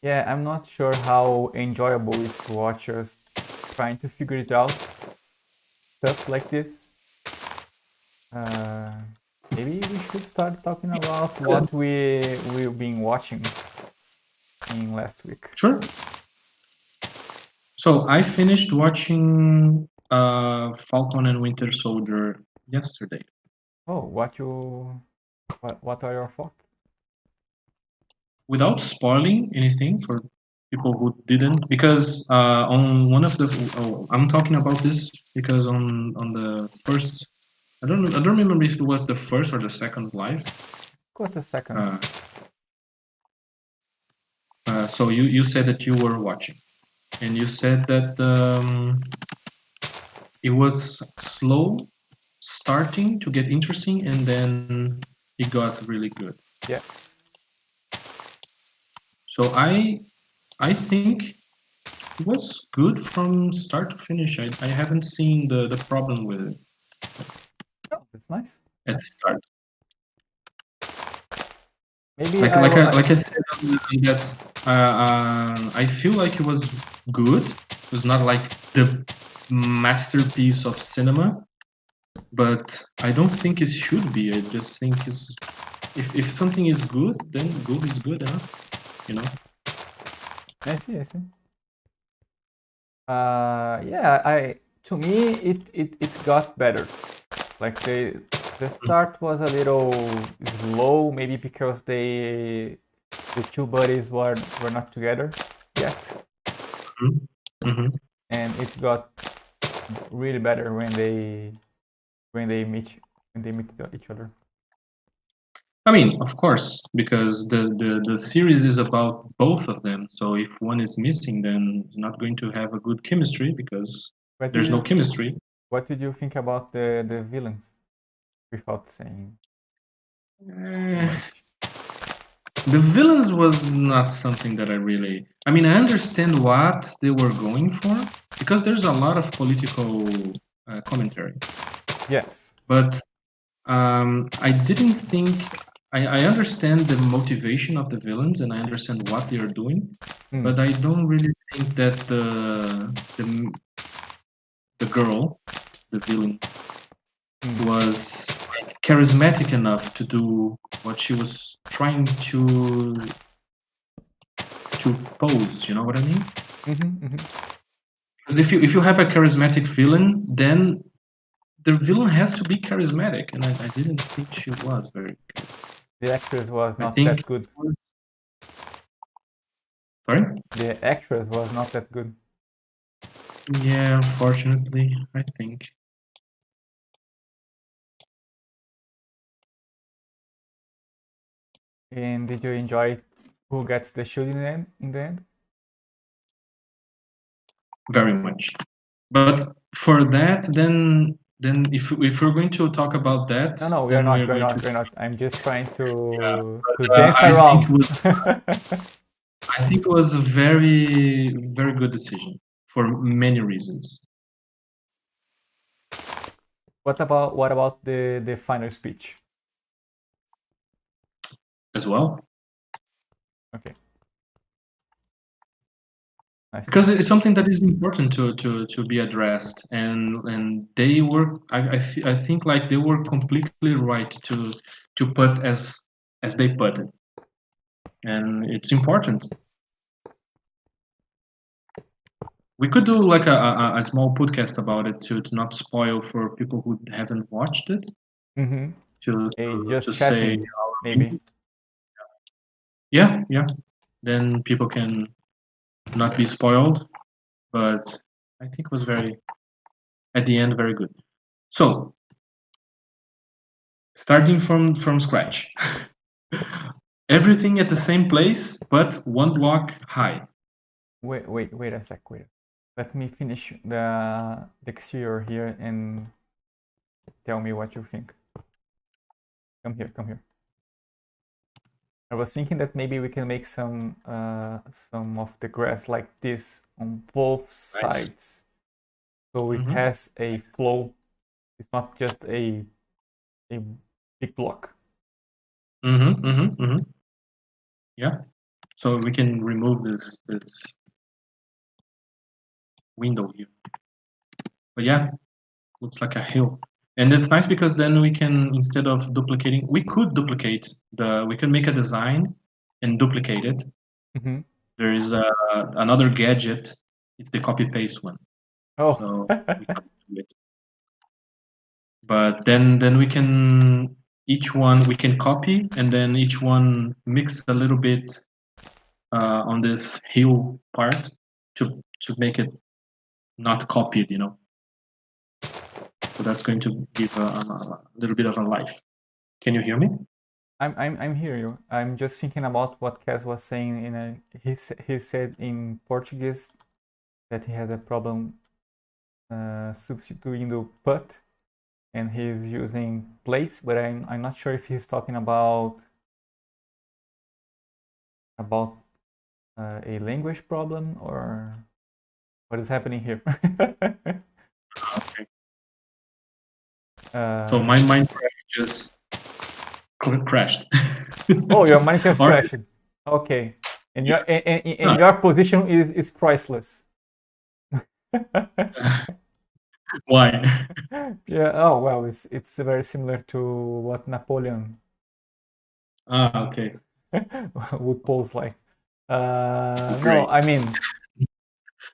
Yeah, I'm not sure how enjoyable it is to watch us trying to figure it out. Stuff like this. Maybe we should start talking about what we've been watching in last week. Sure. So I finished watching Falcon and Winter Soldier yesterday. Oh, what are your thoughts? Without spoiling anything for people who didn't, because on one of the I'm talking about this because on the first, I don't remember if it was the first or the second live. What's the second? So you said that you were watching, and you said that it was slow starting to get interesting, and then it got really good. Yes. So I think it was good from start to finish. I haven't seen the problem with it. Oh, that's nice. At the start. Maybe like I said that I feel like it was good. It was not like the masterpiece of cinema, but I don't think it should be. I just think it's if something is good, then good is good enough, you know. I see. Yeah, to me it got better. Like the start was a little slow, maybe because the two buddies were not together yet. And it got really better when they meet each other. I mean, of course, because the series is about both of them. So if one is missing, then it's not going to have a good chemistry because there's no chemistry. What did you think about the villains? Without saying much. The villains was not something that I really. I mean, I understand what they were going for because there's a lot of political commentary. Yes. But I didn't think. I understand the motivation of the villains and I understand what they are doing, but I don't really think that the girl, the villain, was charismatic enough to do what she was trying to pose. You know what I mean? Because if you have a charismatic villain, then the villain has to be charismatic, and I didn't think she was very good. The actress was not that good. Sorry? The actress was not that good. Yeah, unfortunately, I think. And did you enjoy who gets the shield in the end? Very much. But for that, then if we're going to talk about that, No, we're then not. we're We're going not. to. We're not. I'm just trying Yeah, to but dance around. I think it was a very very good decision for many reasons. What about the final speech? As well, Okay. Nice to because know. it's something that is important to be addressed, and they were I think like they were completely right to put as they put it, and it's important. We could do like a small podcast about it to not spoil for people who haven't watched it, Mm-hmm. to Just say chatting, our maybe. opinions. Yeah, yeah. Then people can not be spoiled, but I think it was very, at the end, very good. So, starting from scratch, everything at the same place, but one block high. Wait a sec. Wait. Let me finish the exterior here and tell me what you think. Come here. Come here. I was thinking that maybe we can make some of the grass like this on both Nice. sides, so it Mm-hmm. has a flow. It's not just a big block. Mm-hmm. Mm-hmm. Mm-hmm. Yeah. So we can remove this window here. But yeah, looks like a hill. And it's nice because then we can, instead of duplicating, we could duplicate we can make a design and duplicate it. Mm-hmm. There is another gadget. It's the copy paste one. Oh. So we can do it. But then we can, each one we can copy, and then each one mix a little bit on this hill part to make it not copied, you know. So that's going to give a little bit of a life. Can you hear me? I'm hearing you. I'm just thinking about what Cass was saying. He said in Portuguese that he has a problem substituting the put, and he's using place, but I'm not sure if he's talking about a language problem or what is happening here. Okay. So uh, my Minecraft just crashed. oh, your Minecraft Or crashed. Okay, and yeah, and no, your position is priceless. why? Yeah. Oh well, it's very similar to what Napoleon Ah, okay. would pose like. No, Great. I mean,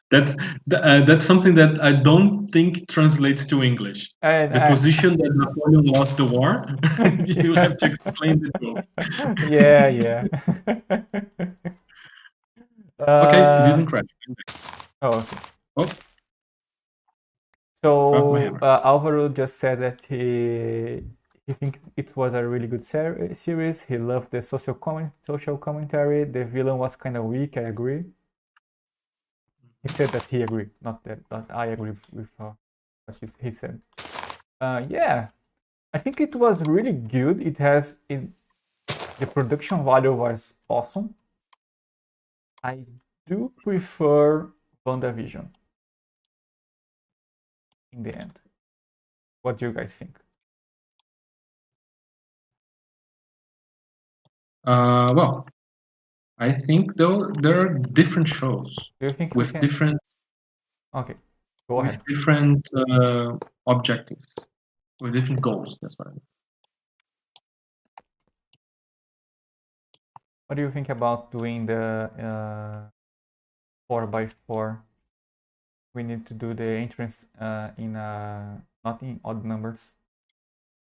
That's that's something that I don't think translates to English. and The position that Napoleon lost the war, you yeah, have to explain the joke. yeah, yeah. Okay, it uh, didn't crash. oh, okay. Oh, found my So hammer. Alvaro just said that he thinks it was a really good series. He loved the social commentary. The villain was kind of weak. I agree. He said that he agreed, not that I agree with what he said. Yeah, I think it was really good. The production value was awesome. I do prefer WandaVision in the end. What do you guys think? Well, I think though there are different shows Do you think we with can? different Okay, go ahead. objectives, with different goals. That's what I mean. What do you think about doing the 4x4? We need to do the entrance in not in odd numbers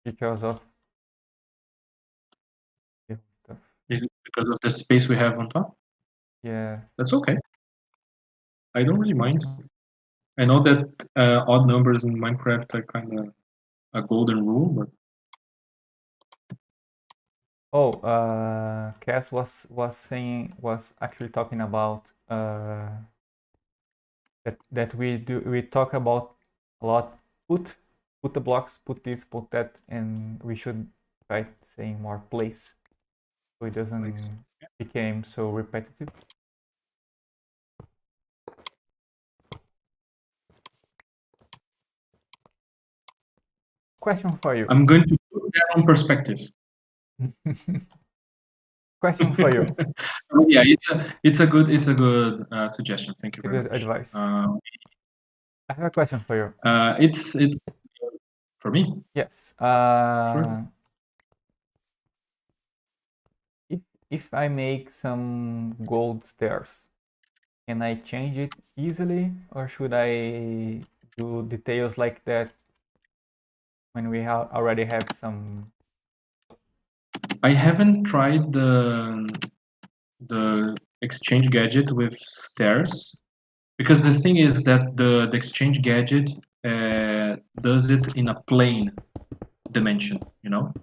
because of the stuff. Is it because of the space we have on top? Yeah. That's okay. I don't really mind. I know that odd numbers in Minecraft are kind of a golden rule, but Oh, Cass was actually talking about that we talk about a lot. Put the blocks, put this, put that, and we should try saying more place so it doesn't become so repetitive. Question for you. I'm going to put that on perspective. Question for you. Yeah, it's a good suggestion. Thank you very Good much. advice. I have a question for you. It's for me. Yes. Sure. If I make some gold stairs, can I change it easily, or should I do details like that when we already have some? I haven't tried the exchange gadget with stairs because the thing is that the exchange gadget does it in a plane dimension, you know.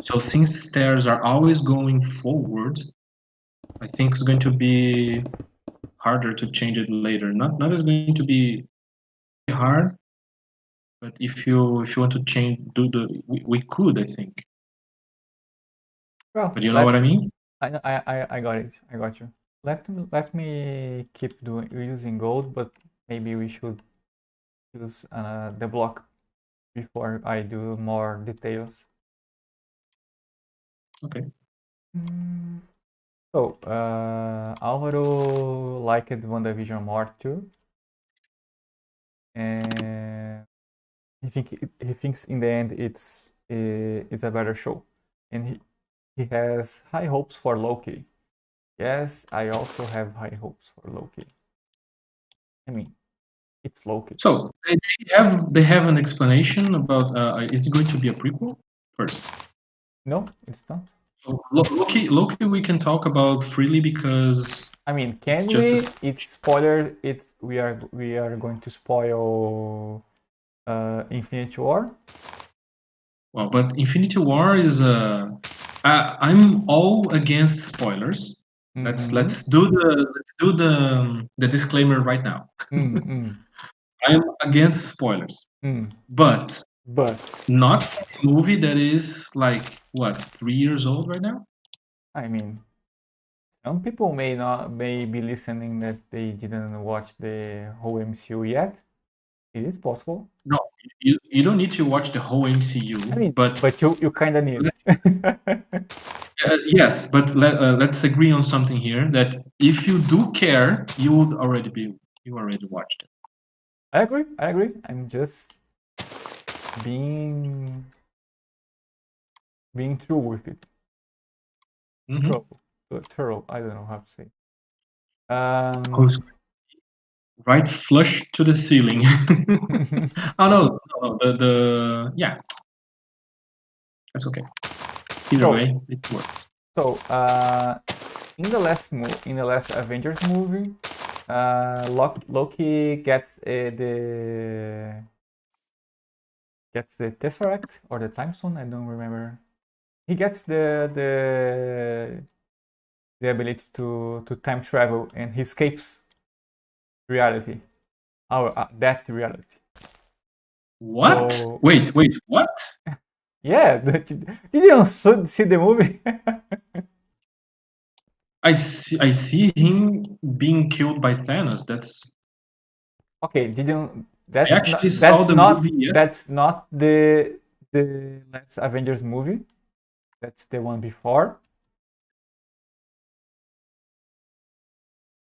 So since stairs are always going forward, I think it's going to be harder to change it later. Not it's going to be hard, but if you want to change, we could, I think. Well, But you know what I mean? I got it. I got you. Let me keep using gold, but maybe we should use the block before I do more details. Okay. So, Álvaro liked WandaVision more too, and he thinks in the end it's a better show, and he has high hopes for Loki. Yes, I also have high hopes for Loki. I mean, it's Loki. So they have an explanation about is it going to be a prequel first? No, it's not. So Loki we can talk about freely because I mean, can we? It's spoiler. It's we are going to spoil Infinity War. Well, but Infinity War is I'm all against spoilers. Let's do the disclaimer right now. I'm against spoilers, but not for a movie that is like what 3 years old right now. I mean, some people may be listening that they didn't watch the whole MCU yet. It is possible. No, you don't need to watch the whole MCU. I mean, but you kind of need. Yes, but let's agree on something here that if you do care, you already watched it. I agree. I'm just being true with it. Thorough. I don't know how to say. Right flush to the ceiling. Oh no, yeah, that's okay. Either way, it works. So, in the last Avengers movie, Loki gets the Tesseract or the Time Stone. I don't remember. He gets the ability to time travel, and he escapes reality, that reality. What? So, wait, what? Yeah, did you see the movie? I see him being killed by Thanos. That's okay. That's not the last Avengers movie. That's the one before.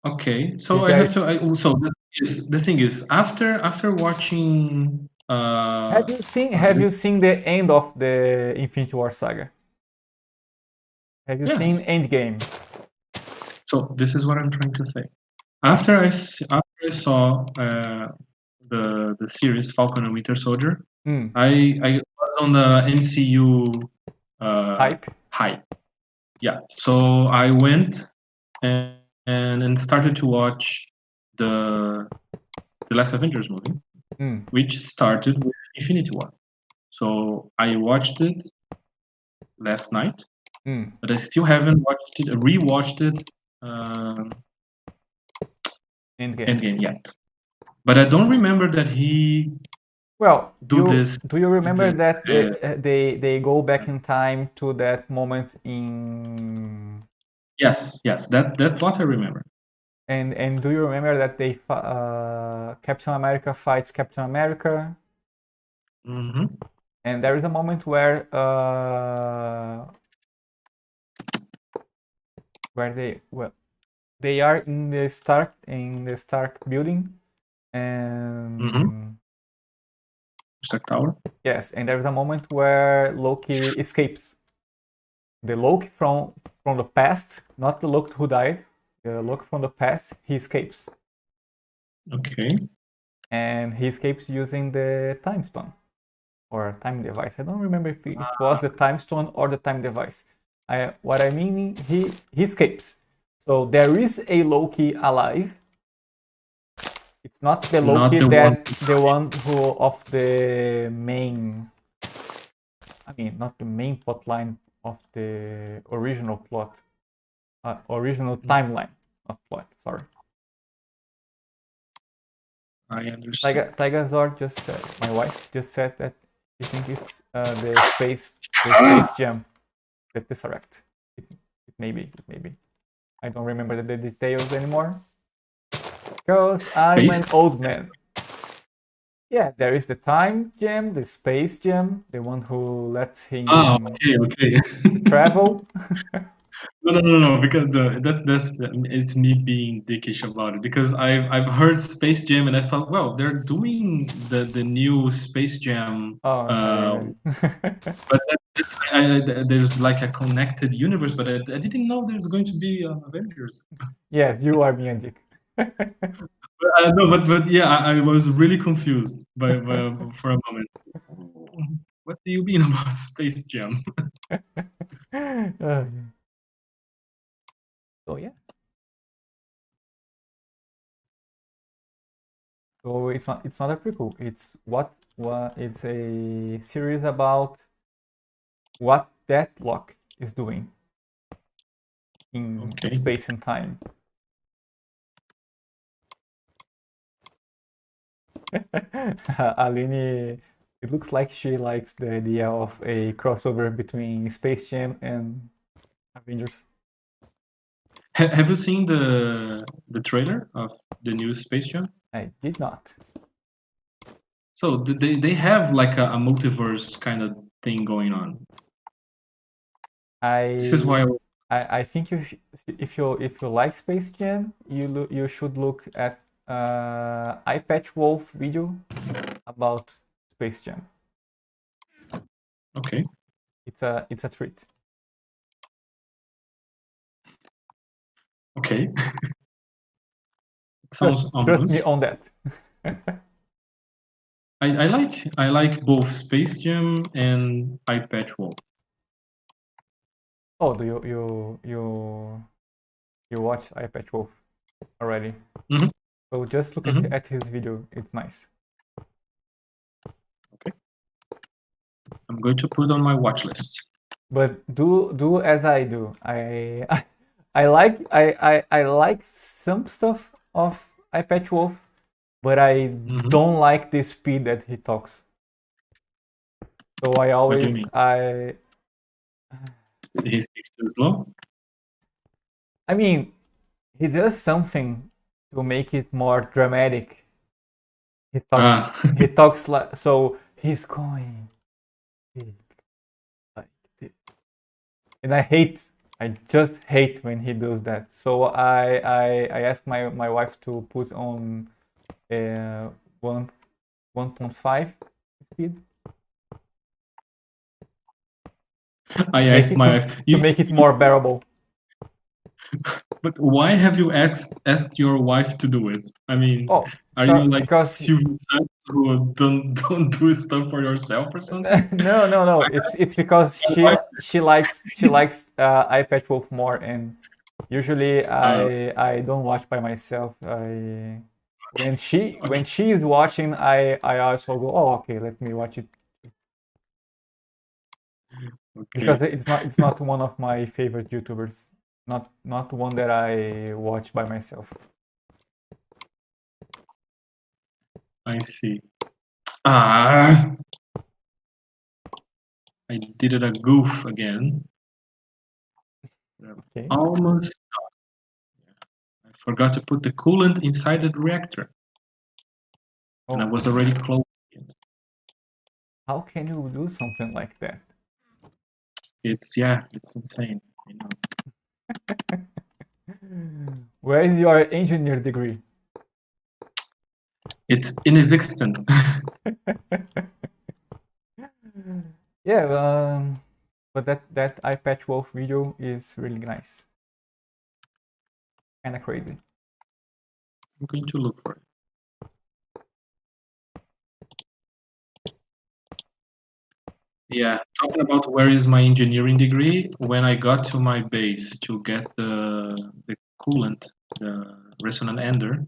Okay, so I have to. So the thing is, after watching, have you seen the end of the Infinity War saga? Have you seen Endgame? So this is what I'm trying to say. After I saw the series Falcon and Winter Soldier, I was on the MCU hype. Yeah, so I went and started to watch the last Avengers movie, which started with Infinity War. So I watched it last night, Mm. but I still haven't watched it, rewatched it, Endgame. Endgame yet. But I don't remember that he Well, do this. do you remember This, that they go back in time to that moment in yes, that plot I remember. and do you remember that Captain America fights Captain America? Mm-hmm. And there is a moment where they are in the Stark building, and Stark Tower. yes, and there is a moment where Loki escapes. The Loki from the past, not the Loki who died. The Loki from the past, he escapes. Okay. And he escapes using the time stone or time device. I don't remember if it was the time stone or the time device. What I mean, he escapes. So there is a Loki alive. It's not the Not Loki the that one. the one who of the main. I mean, not the main plot line of the original plot, original timeline, not plot. Sorry. I understand. Zord just said, my wife just said that she thinks it's the space gem, the Tesseract. It may be, it may be. I don't remember the details anymore. Because I'm Space. an old man. Yeah, there is the time gem, the space gem, the one who lets him Okay. travel. No, because that's it's me being dickish about it because I've heard Space Jam and I thought, well, they're doing the new Space Jam, Oh, yeah. but there's like a connected universe, but I didn't know there's going to be Avengers. Yes, you are being a dick. No, but yeah, I was really confused for a moment. What do you mean about Space Jam? Uh, so yeah. So it's not a prequel. It's a series about what Deathlock is doing in Okay. space and time. Aline, it looks like she likes the idea of a crossover between Space Jam and Avengers. Have you seen the trailer of the new Space Jam? I did not. So they have like a multiverse kind of thing going on. This is why I I think if you like Space Jam, you should look at Eye Patch Wolf video about Space Jam. okay. It's a treat. Okay. It Trust sounds trust me ominous. on that. I like both Space Jam and Eye Patch Wolf. Oh, do you watched Eye Patch Wolf already? Mm-hmm. So just look Mm-hmm. at his video. It's nice. Okay. I'm going to put on my watch list. But do as I do. I like some stuff of Eye Patch Wolf, but I Mm-hmm. don't like the speed that he talks. So What do you mean? He speaks too slow? I mean, he does something to make it more dramatic. He talks Ah. he talks like so he's going big like this. And I just hate when he does that. So I asked my wife to put on one 1.5 speed I to make asked it my to make it more bearable. but why have you asked your wife to do it? I mean, Oh, are you like because Silver Sun who don't do stuff for yourself or something? no. It's because My she wife, she likes she likes Eye Patch Wolf more, and usually uh, I don't watch by myself. I when okay. she is watching, I also go, oh, okay, let me watch it. because Okay, it's not one of my favorite YouTubers. Not one that I watch by myself. I see. Ah, I did it a goof again. Okay. Almost. I forgot to put the coolant inside the reactor, and I Oh, was already close. how can you do something like that? It's insane. I know. Where is your engineer degree? It's inexistent. Yeah, but that eye patch wolf video is really nice. Kinda crazy. I'm going to look for it. Yeah, talking about where is my engineering degree, when I got to my base to get the coolant, the resonant ender,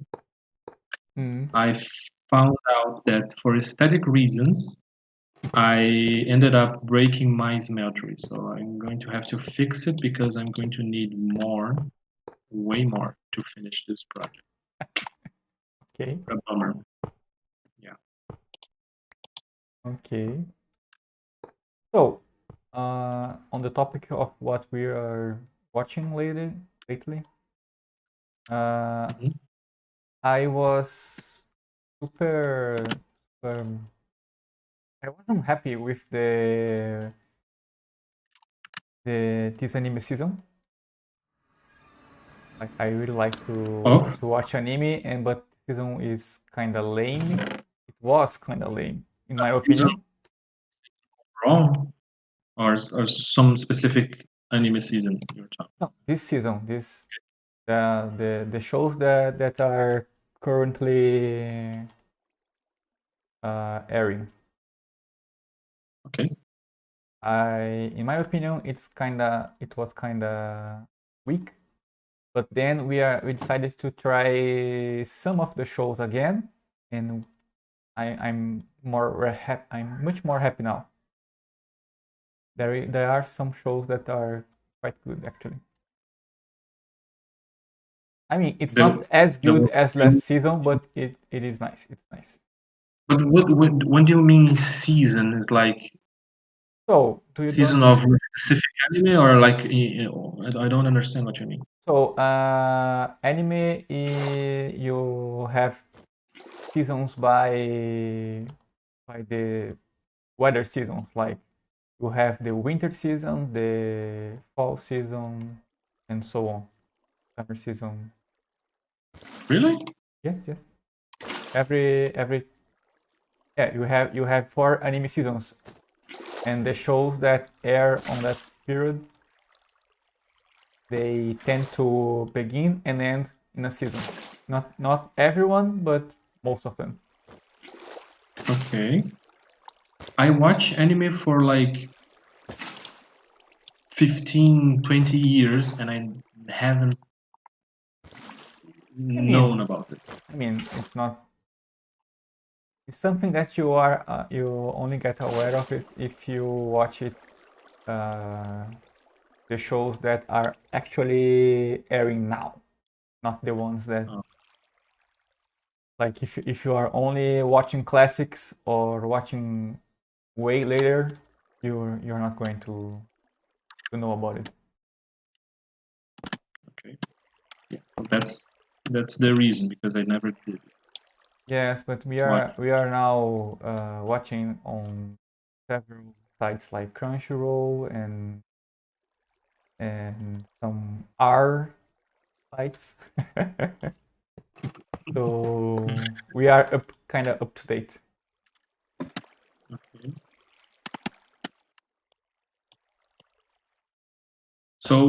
Mm. I found out that for aesthetic reasons, I ended up breaking my smeltery. So I'm going to have to fix it because I'm going to need more, way more, to finish this project. Okay. A bummer. Yeah. Okay. So, on the topic of what we are watching lately, Mhm. I was super, super. I wasn't happy with the this anime season. Like, I really like Oh, to watch anime, and but season is kind of lame. It was kind of lame, in my season opinion. wrong, or some specific anime season you're talking. No, this season, the shows that are currently airing. Okay. In my opinion, it was kinda weak. But then we decided to try some of the shows again, and I'm much more happy now. There are some shows that are quite good actually. I mean, it's not The as the good as last season, but it is nice. It's nice. but when do you mean season? Is like So do you don't season of a specific anime or like I don't understand what you mean. so anime you have seasons by the weather seasons. Like you have the winter season, the fall season, and so on. Summer season. Really? Yes, yes. Every yeah, you have four anime seasons, and the shows that air on that period they tend to begin and end in a season. Not everyone, but most of them. Okay. I watch anime for like 15, 20 years and I haven't I known mean, about this. I mean, it's not. It's something that you only get aware of it if you watch it. Uh, the shows that are actually airing now, not the ones that Oh, like if you are only watching classics or watching way later, you're not going to know about it. okay. Yeah. So that's the reason because I never did Yes, but we watch. are we are now watching on several sites like Crunchyroll and some R sites. So we are kind of up to date. Okay. So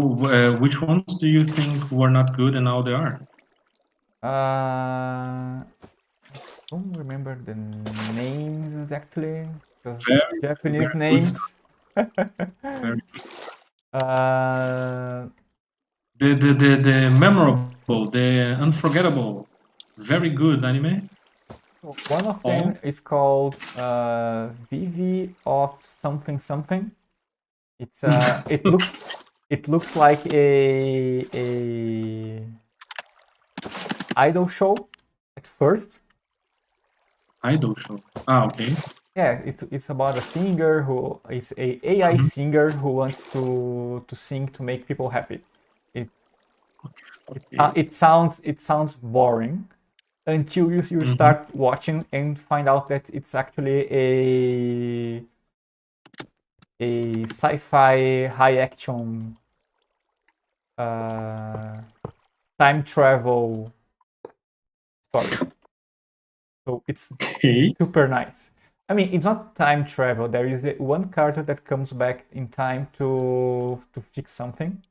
which ones do you think were not good and now they are? I don't remember the names exactly because Very, Japanese very good stuff. names. Very uh, the memorable, the unforgettable, very good anime. so one of All them is called VV of something something. It's it looks like a idol show at first. Idol show. Ah, okay. Yeah, it's about a singer who is a AI singer who wants to sing to make people happy. It Okay. it sounds boring until you start watching and find out that it's actually a sci-fi high action time travel story. So it's Okay. super nice. I mean, it's not time travel. There is one character that comes back in time to fix something.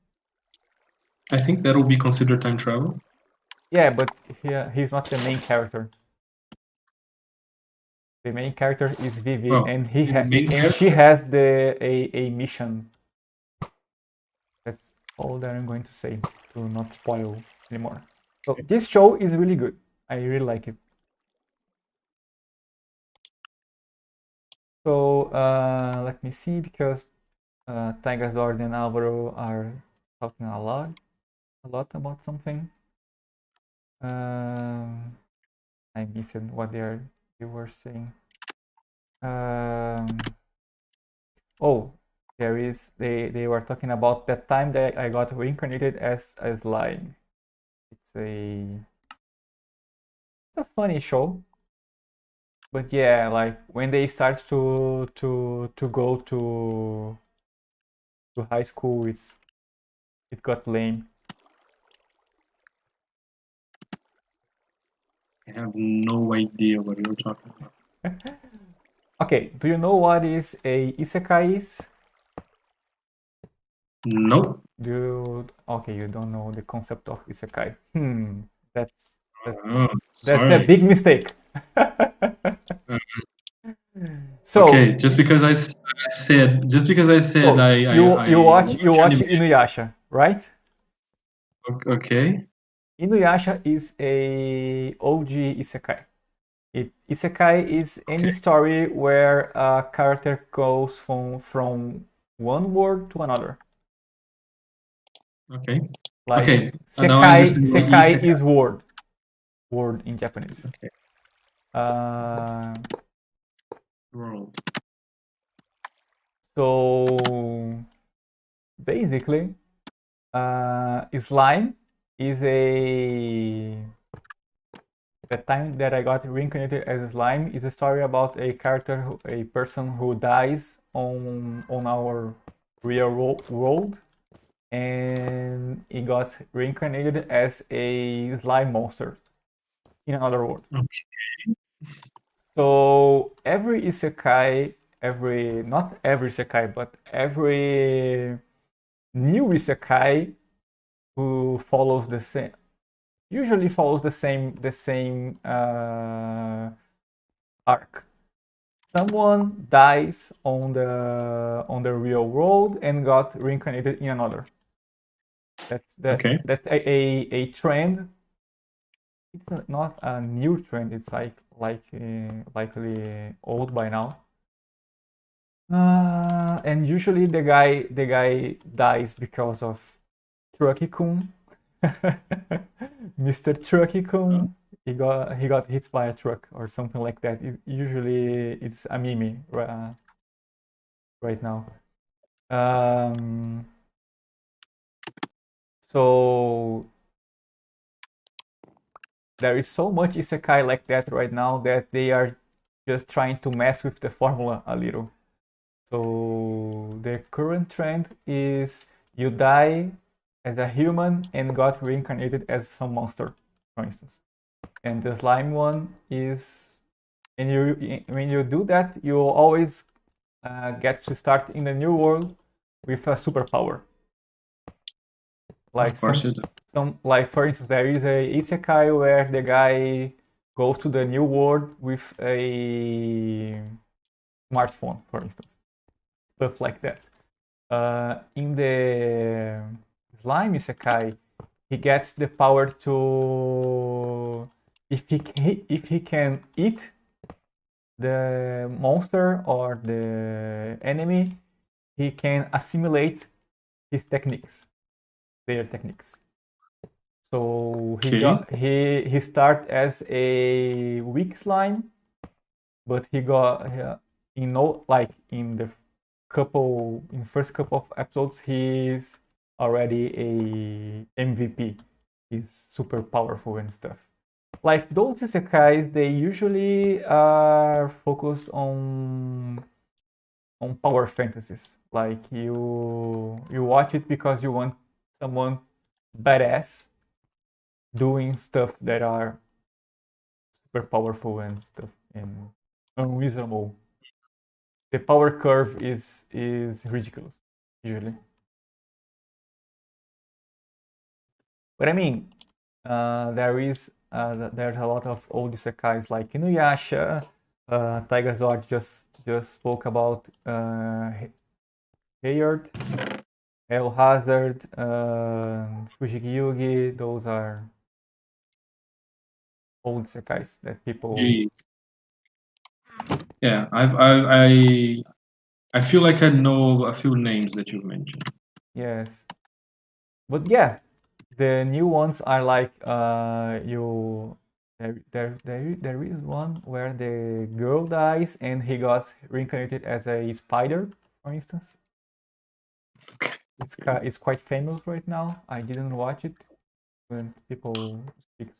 I think that will be considered time travel. Yeah, but he's not the main character. The main character is Vivi, Well, and the main and she character. has a mission. That's all that I'm going to say to not spoil anymore. So this show is really good. I really like it. So let me see, because Tigers Lord and Alvaro are talking a lot about something. I missed what they were saying. Oh, they were talking about that time that I got reincarnated as a slime. It's a funny show, but yeah, like when they start to go to high school, it got lame. I have no idea what you're talking about. Okay, do you know what is a isekai is? Nope. Okay, you don't know the concept of isekai. That's that's Oh, that's a sorry. big mistake. Uh, So okay, just because I said so I you watch watch anime. Inuyasha, right? Okay. Inuyasha is a OG isekai. Isekai is any Okay. story where a character goes from one world to another. Okay. Like Okay. And now I understand what sekai isekai. is word in Japanese. Okay. Uh, World. so basically, slime is a the time that I got reincarnated as a slime is a story about a character, a person who dies on our real world, and he got reincarnated as a slime monster in another world. Okay. So every isekai, every not every isekai, but every new isekai who follows the same, usually follows the same arc. Someone dies on the real world and got reincarnated in another. Okay. That's a trend. It's not a new trend. It's likely old by now. And usually the guy dies because of Trucky-kun. Mr. Uh, Trucky-kun. He got hit by a truck or something like that. Usually it's a meme right now. Um, so there is so much isekai like that right now that they are just trying to mess with the formula a little. So the current trend is you die as a human and got reincarnated as some monster, for instance. And the slime one is, and when you do that, you always get to start in the new world with a superpower. Like of course you do. like for instance, there is a isekai where the guy goes to the new world with a smartphone, for instance, stuff like that. In the slime isekai, he gets the power to, if he can eat the monster or the enemy, he can assimilate his techniques, their techniques. So he start as a weak slime, but he got like in the first couple of episodes he's already a MVP. He's super powerful and stuff. Like those isekais, they usually are focused on power fantasies. Like you watch it because you want someone badass doing stuff that are super powerful and stuff and unreasonable. The power curve is ridiculous usually. But I mean, there's a lot of old isekais like Inuyasha. Tiger Zord just spoke about Hayard, Hell Hazard, Fujigi. Those are old isekais that people. Gee. Yeah, I feel like I know a few names that you've mentioned. Yes, but yeah, the new ones are like there is one where the girl dies and he got reincarnated as a spider, for instance. It's quite famous right now. I didn't watch it when people speak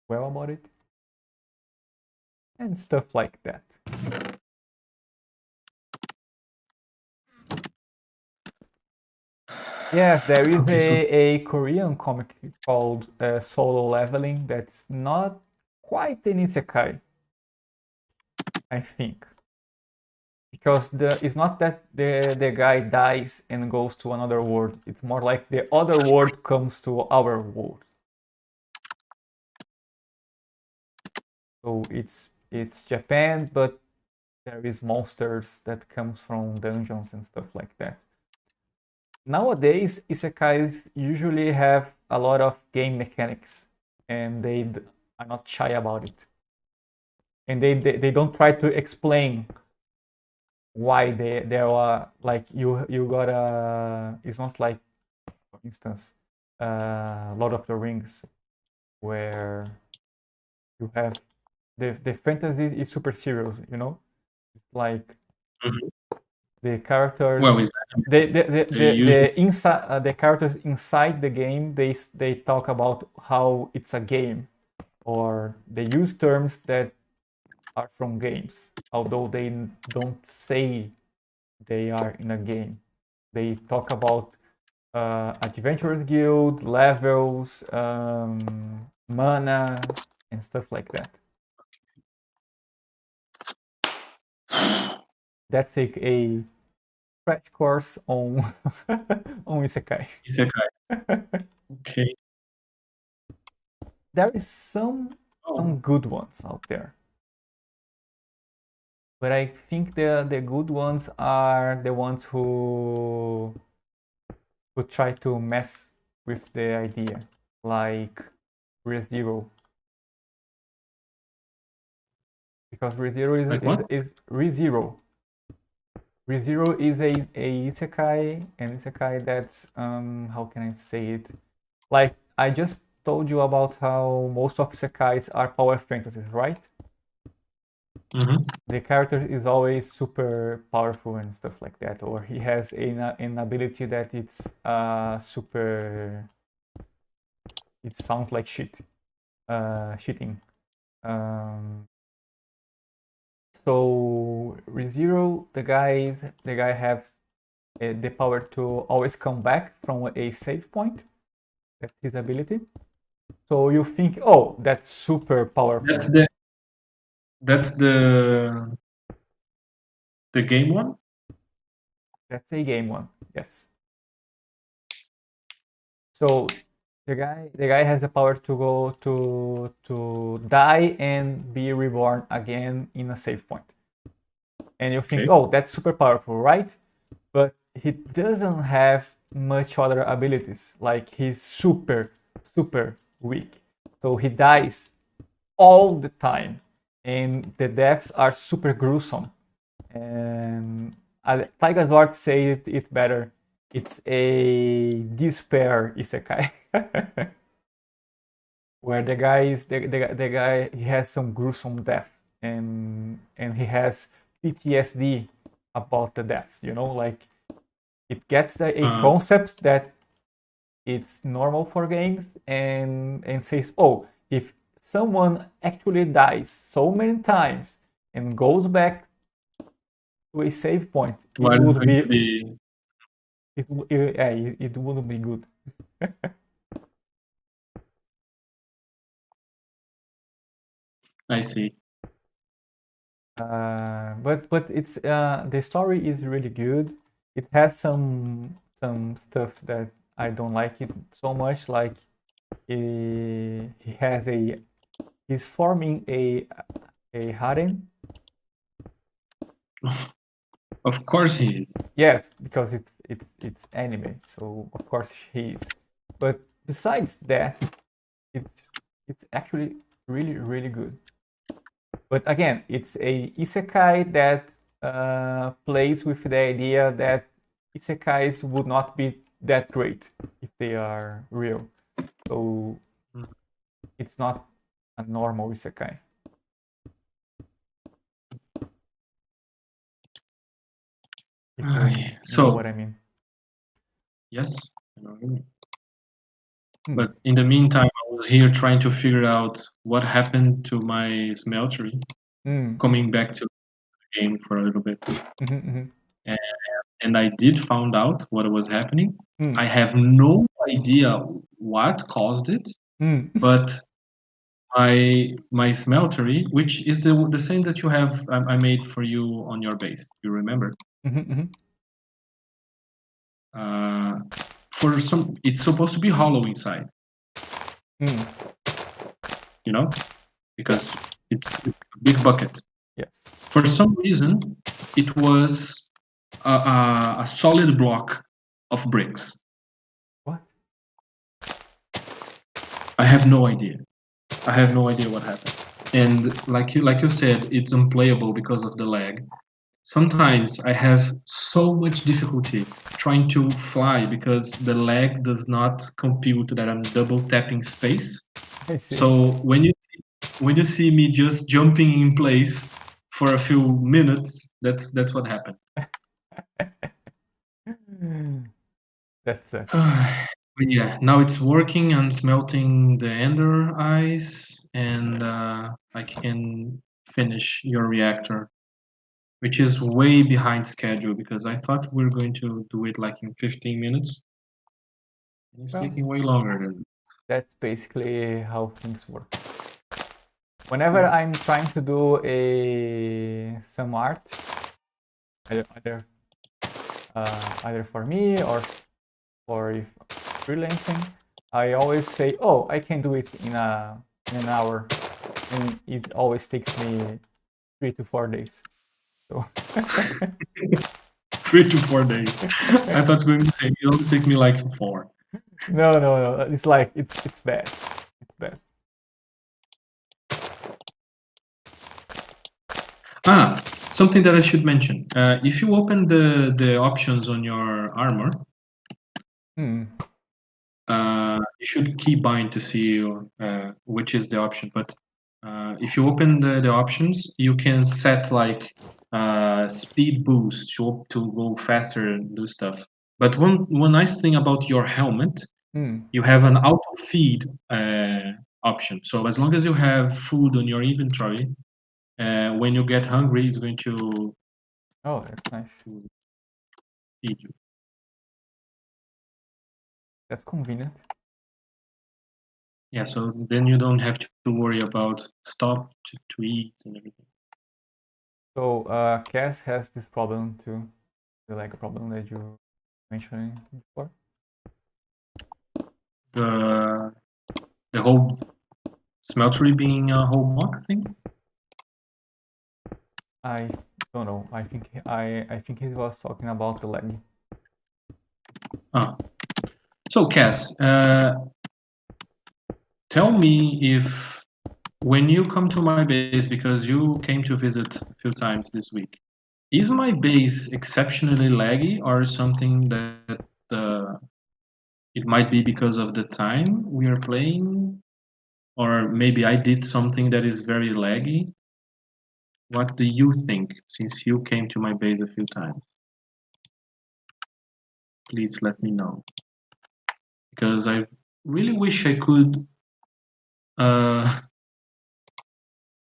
well about it and stuff like that. Yes, there is a Korean comic called Solo Leveling that's not quite an isekai, I think. Because it's not that the guy dies and goes to another world. It's more like the other world comes to our world. So it's Japan, but there is monsters that comes from dungeons and stuff like that. Nowadays, isekais usually have a lot of game mechanics, and they are not shy about it. And they don't try to explain why they are like you gotta. It's not like, for instance, Lord of the Rings, where you have the fantasy is super serious, you know. It's like the characters. Well, is that The characters inside the game they talk about how it's a game, or they use terms that are from games, although they don't say they are in a game. They talk about Adventurers Guild, levels, mana, and stuff like that. That's a crash course on on isekai. isekai? Okay. There is some good ones out there, but I think the good ones are the ones who try to mess with the idea, like ReZero. Because ReZero is ReZero. ReZero is a isekai, an isekai that's how can I say it? Like I just told you about how most of isekais are power fantasies, right? The character is always super powerful and stuff like that, or he has an ability that it's super. It sounds like cheating. So ReZero, the guy has the power to always come back from a save point. That's his ability. So you think, oh, that's super powerful. That's the game one? That's a game one, yes. So the guy has the power to go to die and be reborn again in a save point. And you think, oh, that's super powerful, right? But he doesn't have much other abilities. Like he's super weak. So he dies all the time, and the deaths are super gruesome. And Tiger Sword said it better. It's a despair isekai. Where the guy is the guy, he has some gruesome death, and he has PTSD about the deaths, like it gets a concept that it's normal for games, and says, oh, if someone actually dies so many times and goes back to a save point, it What is would going to be be? it wouldn't be good. I see. But it's the story is really good. It has some stuff that I don't like it so much. Like he has he's forming a harem. Of course he is. Yes, because it's anime, so of course he is. But besides that, it's actually really good. But again, it's a isekai that plays with the idea that isekais would not be that great if they are real. So it's not a normal isekai. If you know what I mean. Yes, I know what you mean. But in the meantime, I was here trying to figure out what happened to my smeltery, coming back to the game for a little bit. And I did found out what was happening. I have no idea what caused it, but my smeltery, which is the same that you have, I made for you on your base. You remember? For some, it's supposed to be hollow inside. You know, because it's a big bucket. Yes. For some reason, it was a solid block of bricks. What? I have no idea. I have no idea what happened. And like you said, it's unplayable because of the lag. Sometimes I have so much difficulty trying to fly because the lag does not compute that I'm double tapping space. I see. So when you see me just jumping in place for a few minutes, that's what happened. That's But yeah, now it's working. I'm smelting the ender ice, and I can finish your reactor, which is way behind schedule because I thought we were going to do it like in 15 minutes. And it's taking way longer than. That's basically how things work. Whenever I'm trying to do some art, either for me or for freelancing, I always say, "Oh, I can do it in an hour," and it always takes me 3 to 4 days. So 3 to 4 days. I thought it was going to say it'll take me like 4. No. It's like it's bad. It's bad. Something that I should mention. If you open the options on your armor, you should keybind to see which is the option. But if you open the options, you can set like speed boost to go faster and do stuff. But one nice thing about your helmet, you have an auto feed option. So as long as you have food on your inventory, when you get hungry, it's going to. Oh, that's nice. Feed you. That's convenient. Yeah, so then you don't have to worry about stop to eat and everything. So Cass has this problem too, the lag problem that you mentioned before. The whole smeltery being a whole block thing. I don't know. I think he was talking about the lag. So Cass, tell me if when you come to my base, because you came to visit a few times this week, Is my base exceptionally laggy or something that it might be because of the time we are playing? Or maybe I did something that is very laggy? What do you think, since you came to my base a few times? Please let me know. Because I really wish I could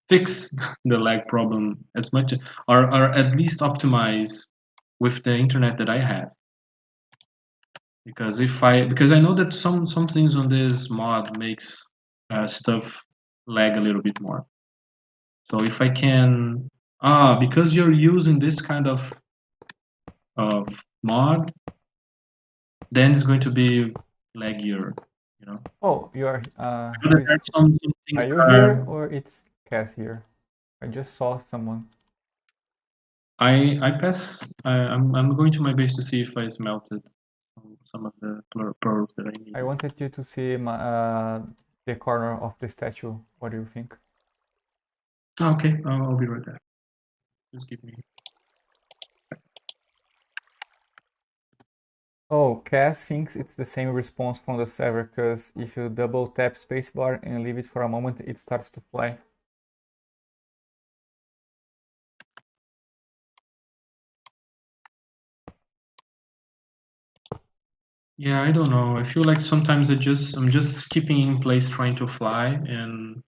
fix the lag problem as much, or at least optimize with the internet that I have. Because I know that some things on this mod makes stuff lag a little bit more. So if I can, because you're using this kind of mod, then it's going to be laggier, you know. Oh, you are. I know that there are some things Are you that here are. or it's Cass here? I just saw someone. I pass. I'm going to my base to see if I smelted some of the pearls that I I needed. wanted you to see the corner of the statue. What do you think? Okay, I'll be right there. Just give me. Oh, Cass thinks it's the same response from the server because if you double tap spacebar and leave it for a moment, it starts to fly. Yeah, I don't know. I feel like sometimes I'm just skipping in place trying to fly, and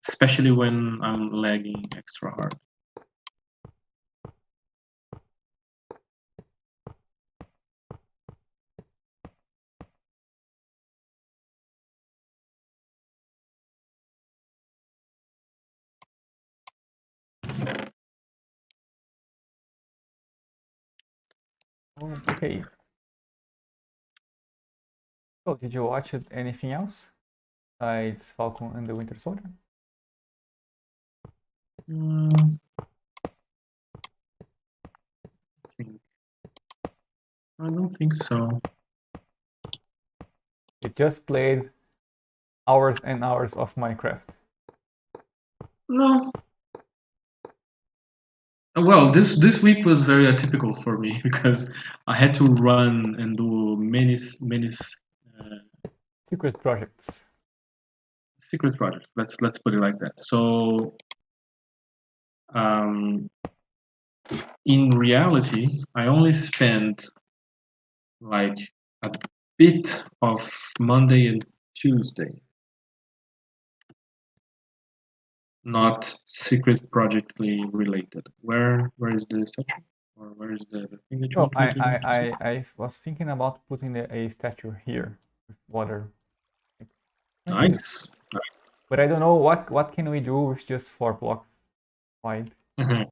especially when I'm lagging extra hard. Okay. So, did you watch anything else besides Falcon and the Winter Soldier? Mm, I don't think so. You just played hours and hours of Minecraft. No. Well, this week was very atypical for me because I had to run and do many Secret projects. secret projects. Let's put it like that. So, um, in reality, I only spent like a bit of Monday and Tuesday, not secret projectly related. Where is the statue, or where is the thing that you Oh, want me to see? I was thinking about putting a statue here with water. Like this. Nice. But I don't know what can we do with just 4 blocks wide. Mhm.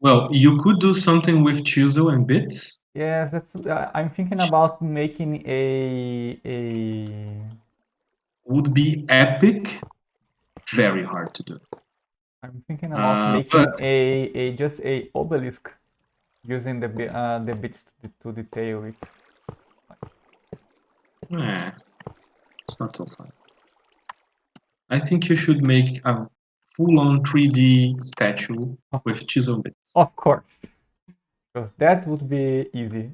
Well, you could do something with chisel and bits. Yes, that's. I'm thinking about making a. Would be epic. Very hard to do. I'm thinking about But making a just a obelisk using the bits to detail it. it's not so fun. I think you should make a full-on 3D statue with chisel bits. Of course, because that would be easy.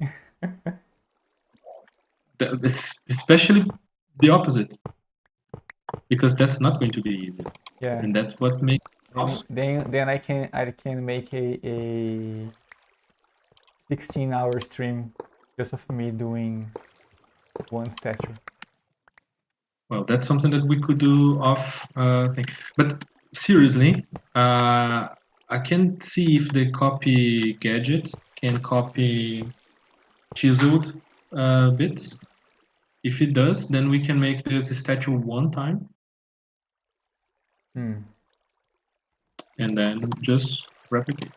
Especially the opposite, because that's not going to be easy, Yeah. and that's what makes it awesome. Then I can make a 16-hour stream just of me doing one statue. Well, that's something that we could do off thing. But seriously, I can see if the copy gadget can copy chiseled bits. If it does, then we can make this statue one time Hmm. and then just replicate.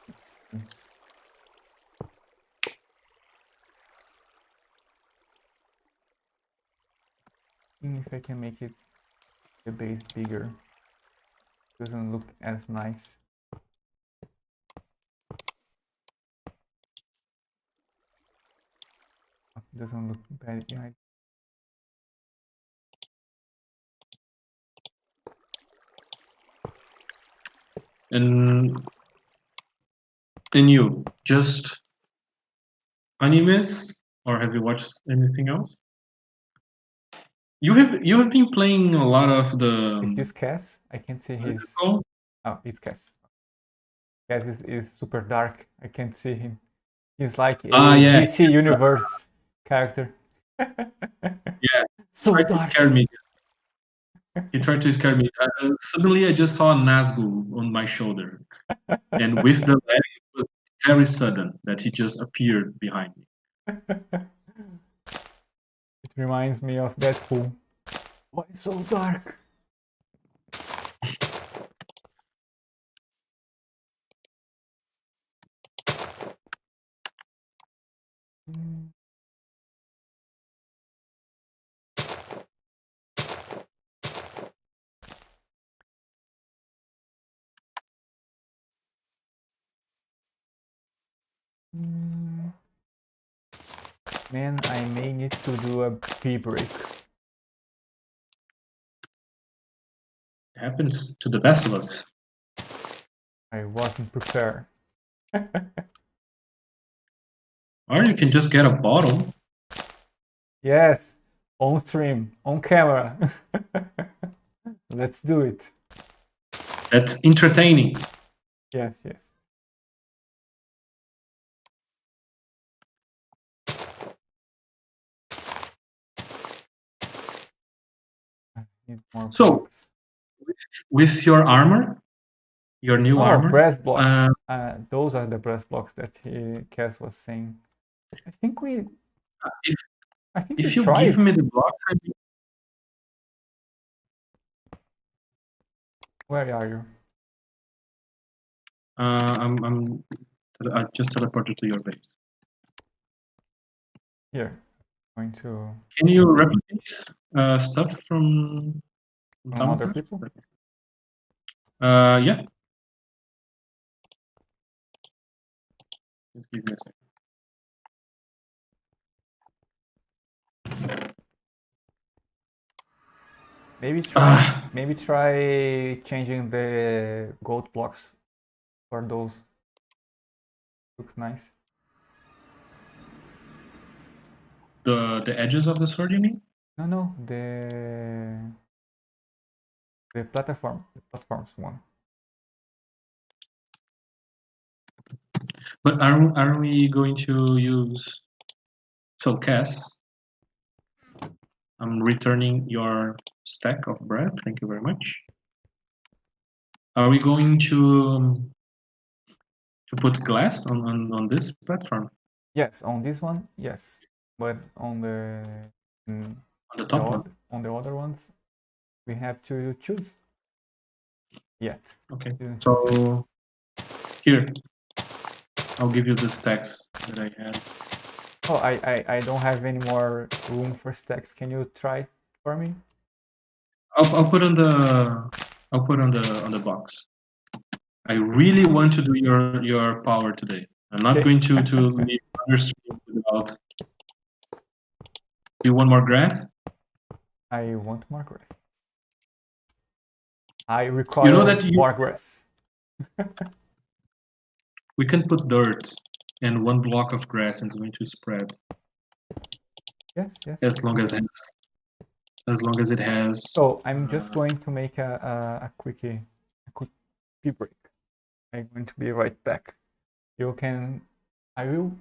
Let's see. Seeing if I can make it the base bigger. Doesn't look as nice. Doesn't look bad. Yeah. And you just animes, or have you watched anything else? You have been playing a lot of the. Is this Cass? I can't see What is it his. called? Oh, it's Cass. Cass is super dark. I can't see him. He's like a Yeah. DC Universe character. Yeah. So Tried to dark. scare me. He tried to scare me. Suddenly, I just saw Nazgul on my shoulder, and with the leg, it was very sudden that he just appeared behind me. It reminds me of Deadpool. Why so dark? Man, I may need to do a pee break. It happens to the best of us. I wasn't prepared. Or you can just get a bottle. Yes, on stream, on camera. Let's do it. That's entertaining. Yes, yes. I need more blocks. With your armor, your new armor. Brass blocks. Those are the brass blocks that Cass was saying. I think we. If you give me the block, Where are you? I just teleported to your base. Here. I'm going to. Can you replicate stuff from other people? Yeah. Just give me a second. Maybe try changing the gold blocks for those. Looks nice. The edges of the sword, you mean? No, the platforms one. But are we going to use? So Cass, I'm returning your stack of brass. Thank you very much. Are we going to put glass on this platform? Yes, on this one, yes, but on the top one. On the other ones, we have to choose. Yet. Okay. So here, I'll give you the stacks that I had. Oh, I don't have any more room for stacks. Can you try for me? I'll put on the box. I really want to do your power today. I'm not going to leave other stream without. Do you want more grass? I want more grass. I require more grass. We can put dirt and one block of grass and it's going to spread. Yes. As long as it has. So I'm just going to make a quick pee break. I'm going to be right back. You can. I don't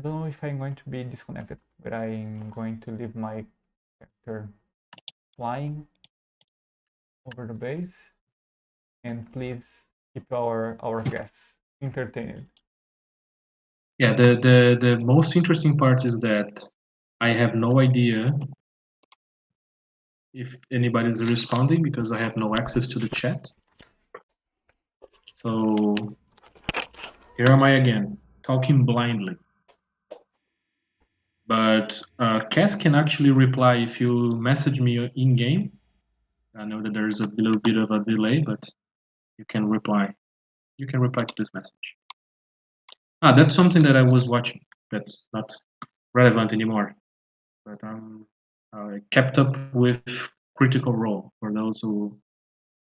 know if I'm going to be disconnected, but I'm going to leave my character flying over the base. And please keep our guests entertained. Yeah, the most interesting part is that I have no idea if anybody's responding because I have no access to the chat. So here am I again, talking blindly. But Cass can actually reply if you message me in game. I know that there is a little bit of a delay, but you can reply. You can reply to this message. That's something that I was watching. That's not relevant anymore. But I kept up with Critical Role for those who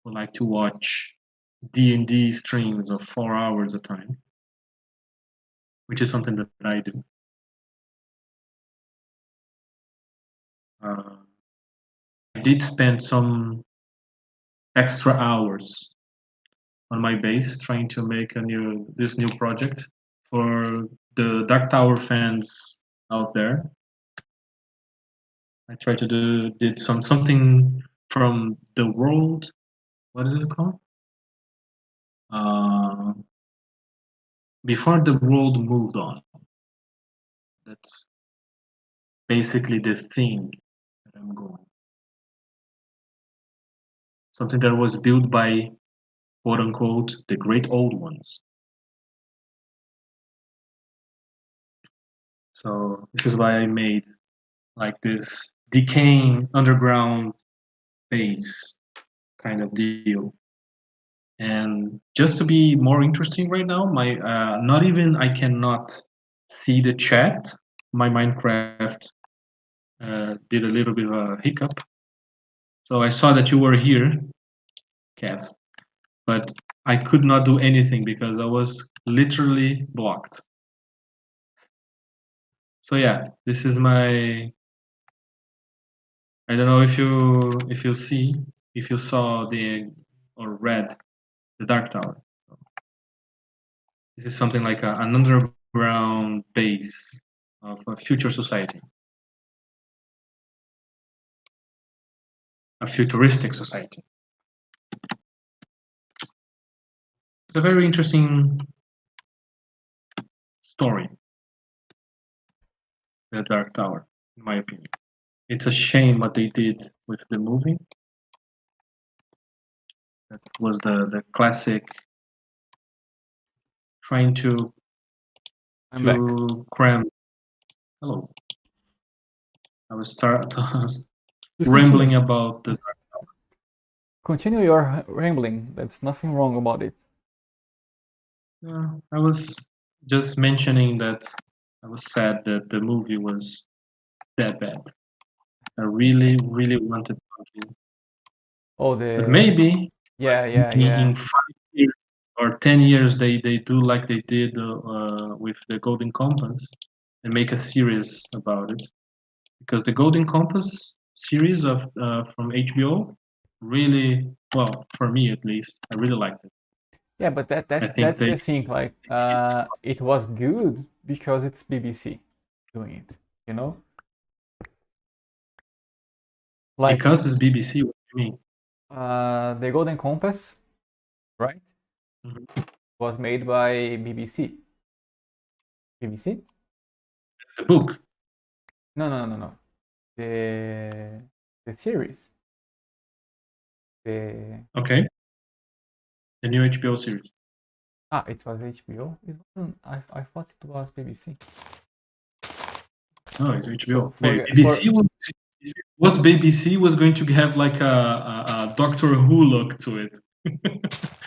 like to watch D&D streams of 4 hours a time, which is something that I do. I did spend some extra hours on my base trying to make this new project for the Dark Tower fans out there. I tried to did something from the world. What is it called? Before the world moved on. That's basically the thing that I'm going. Something that was built by, quote unquote, the great old ones. So this is why I made like this decaying underground base kind of deal. And just to be more interesting right now, my not even I cannot see the chat. My Minecraft did a little bit of a hiccup. So I saw that you were here, Cass, but I could not do anything because I was literally blocked. So yeah, this is my. I don't know if you saw the or read the Dark Tower. This is something like an underground base of a future society, a futuristic society. It's a very interesting story, the Dark Tower, in my opinion. It's a shame what they did with the movie. That was the classic trying I'm back. cram. Hello. I was Just rambling continue. about the. Continue your rambling. There's nothing wrong about it. I was just mentioning that I was sad that the movie was that bad. I really, really wanted something. Oh, But the maybe yeah, like yeah, in yeah. 5 years or 10 years, they do like they did with the Golden Compass and make a series about it. Because the Golden Compass series of from HBO really well for me at least. I really liked it. Yeah, but I that's think that's they the thing. Like, it was good because it's BBC doing it. You know, like because it's BBC. What do you mean? the Golden Compass, right? Mhm. Was made by BBC. BBC? The book. No, no, no, no. The series. The Okay. The new HBO series. it was HBO. It wasn't. I thought it was BBC. No, it's HBO. So for BBC was, if it was BBC was going to have like a Doctor Who look to it.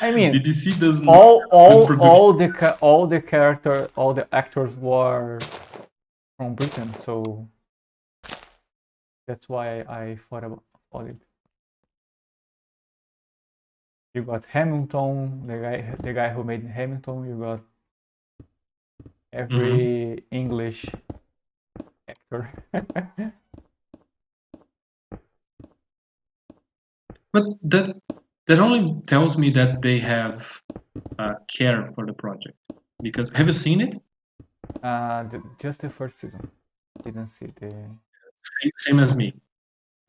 I mean, BBC does not all have good all production. all the all the character, all the actors were from Britain, so that's why I thought it. You got Hamilton, the guy who made Hamilton. You got Mhm. every English actor. But that only tells me that they have care for the project. Because have you seen it? Just the first season. Didn't see the. Same as me.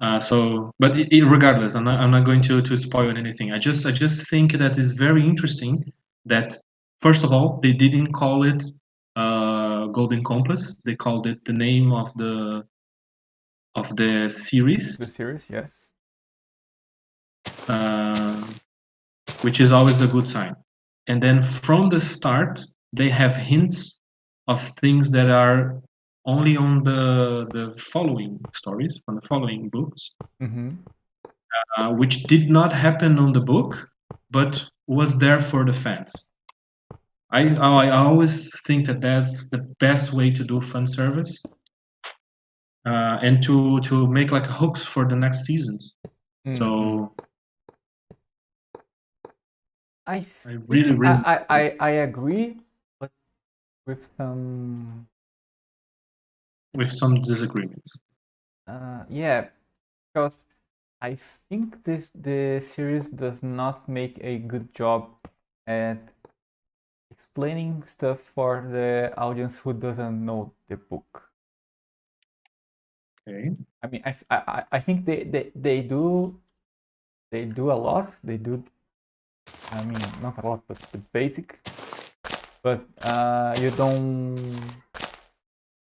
But regardless, I'm not going to spoil anything. I just think that is very interesting that first of all they didn't call it Golden Compass. They called it the name of the series, The series, yes. uh, which is always a good sign. And then from the start, they have hints of things that are only on the following stories from the following books. Mm-hmm. Which did not happen on the book, but was there for the fans. I always think that that's the best way to do fan service, and to make like hooks for the next seasons. Mm-hmm. So I really, think really I agree, but with some with some disagreements. yeah, because I think the series does not make a good job at explaining stuff for the audience who doesn't know the book. Okay. I mean, I think they do a lot. They do. I mean, not a lot, but the basic. But you don't.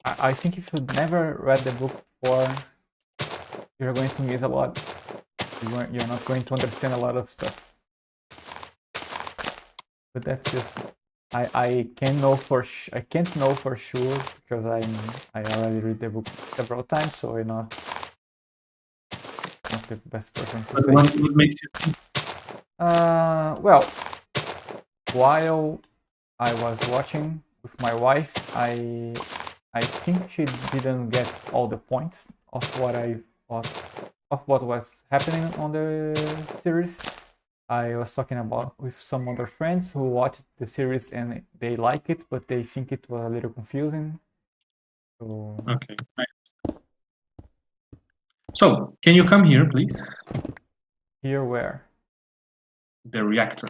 I think if you never read the book before, you're going to miss a lot. You're not going to understand a lot of stuff. But that's just I can know I can't know for sure because I already read the book several times, so I'm not the best person to But say what, it. what makes you think? Well, while I was watching with my wife, I think she didn't get all the points of what was happening on the series. I was talking about with some other friends who watched the series and they like it, but they think it was a little confusing. So Okay. So, can you come here, please? here where The reactor.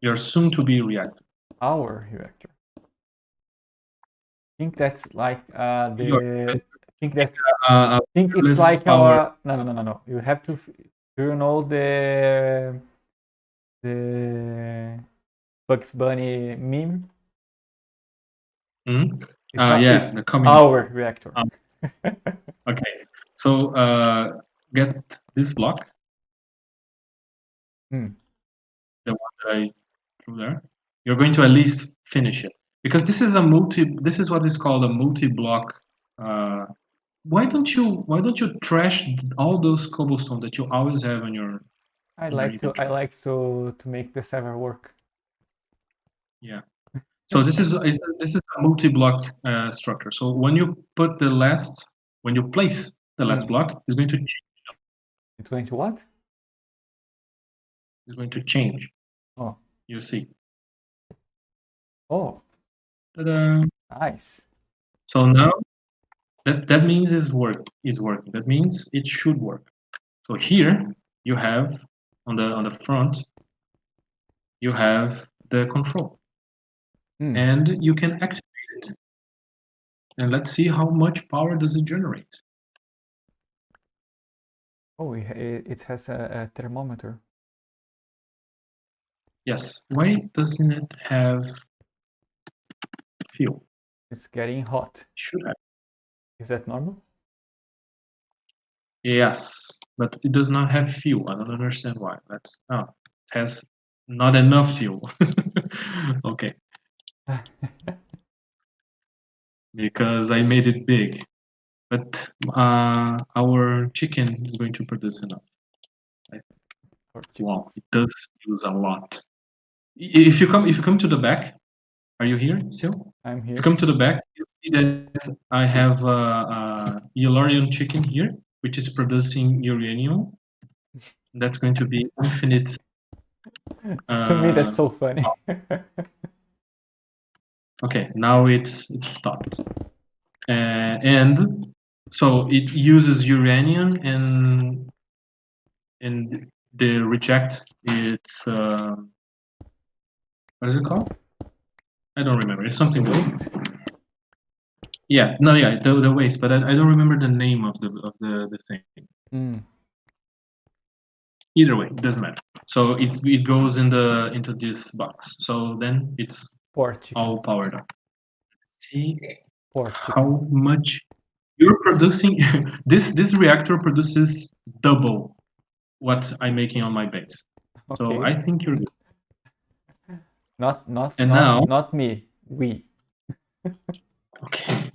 Your soon-to-be reactor. our reactor. I think that's like Your the. I think that's. uh, I think it's fearless like power. our. No. You have to. Do you know the Bugs Bunny meme? Hmm? It's not. Yeah, It's the coming. our reactor. Okay. So, get this block, Hmm. the one that I threw there. You're going to at least finish it because this is a multi. This is what is called a multi-block. Uh, why don't you trash all those cobblestone that you always have on your I in your like to. I inventory? like to make the server work. Yeah. So this is a multi-block structure. So when you place the last Hmm. block, it's going to change. It's going to what? It's going to change. Oh. You see. Oh. Ta-da. Nice. So now that means is working. That means it should work. So here you have on the front you have the control, Hmm. and you can activate it. And let's see how much power does it generate. Oh, it has a thermometer. Yes. Why doesn't it have fuel? It's getting hot. It should have. Is that normal? Yes, but it does not have fuel. I don't understand why. It has not enough fuel. Okay, because I made it big. But our chicken is going to produce enough. Or Wow, chickens? it does use a lot. If you come to the back, are you here still? I'm If here. you come to the back, you see that I have a Yellorian chicken here, which is producing uranium. That's going to be infinite. To me, that's Uh, so funny. okay, now it's stopped, and so it uses uranium and the reject it's what is it called? I don't remember. It's The something waste? different. Yeah, no, yeah, the waste, but I don't remember the name of the thing. Mm. Either way, it doesn't matter. So it goes into this box. So then it's Poor chicken. all powered up. See Poor chicken. how much you're producing. This reactor produces double what I'm making on my base. So Okay. I think you're good. And now, Not me. We. okay,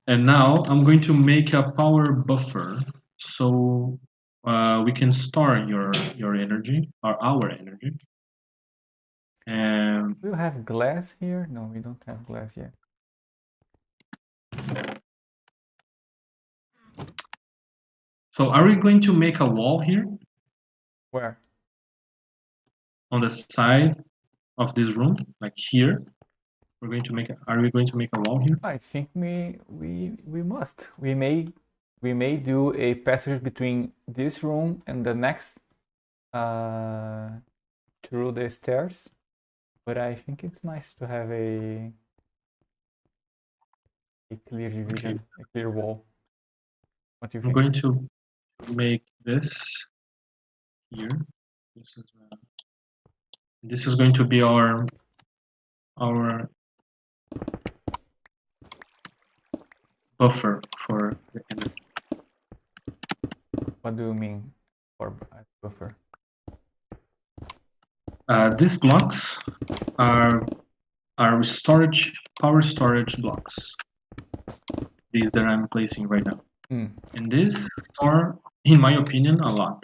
and now I'm going to make a power buffer so we can store your energy or our energy. And Do you have glass here? No, we don't have glass yet. so, are we going to make a wall here Where? on the side? of this room, like here. We're going to make. Are we going to make a wall here? I think we must. We may do a passage between this room and the next through the stairs. But I think it's nice to have a clear division, a clear wall. What do you I'm think? going to make this here. This is going to be our buffer for the energy. What do you mean for buffer? These blocks are power storage blocks. These that I'm placing right now. And this store, in my opinion, a lot.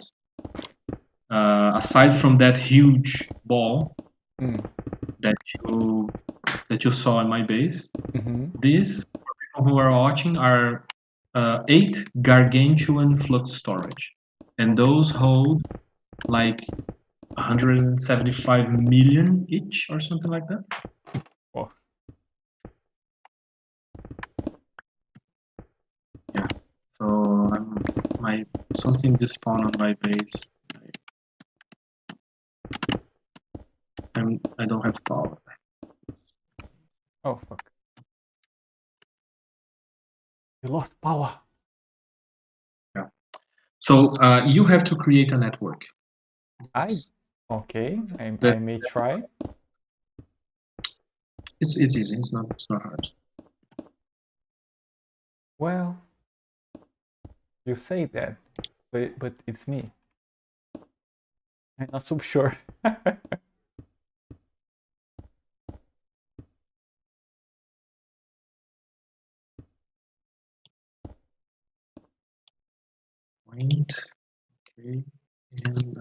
Aside from that huge ball that you saw in my base, these, for people who are watching, are 8 gargantuan flux storage, and those hold like 175 million each or something like that. Oh. Yeah. So something despawn on my base. I don't have power. Oh fuck! You lost power. Yeah. So you have to create a network. Okay. I may try. It's easy. It's not hard. Well, you say that, but it's me. I'm not so sure. Point. Okay. And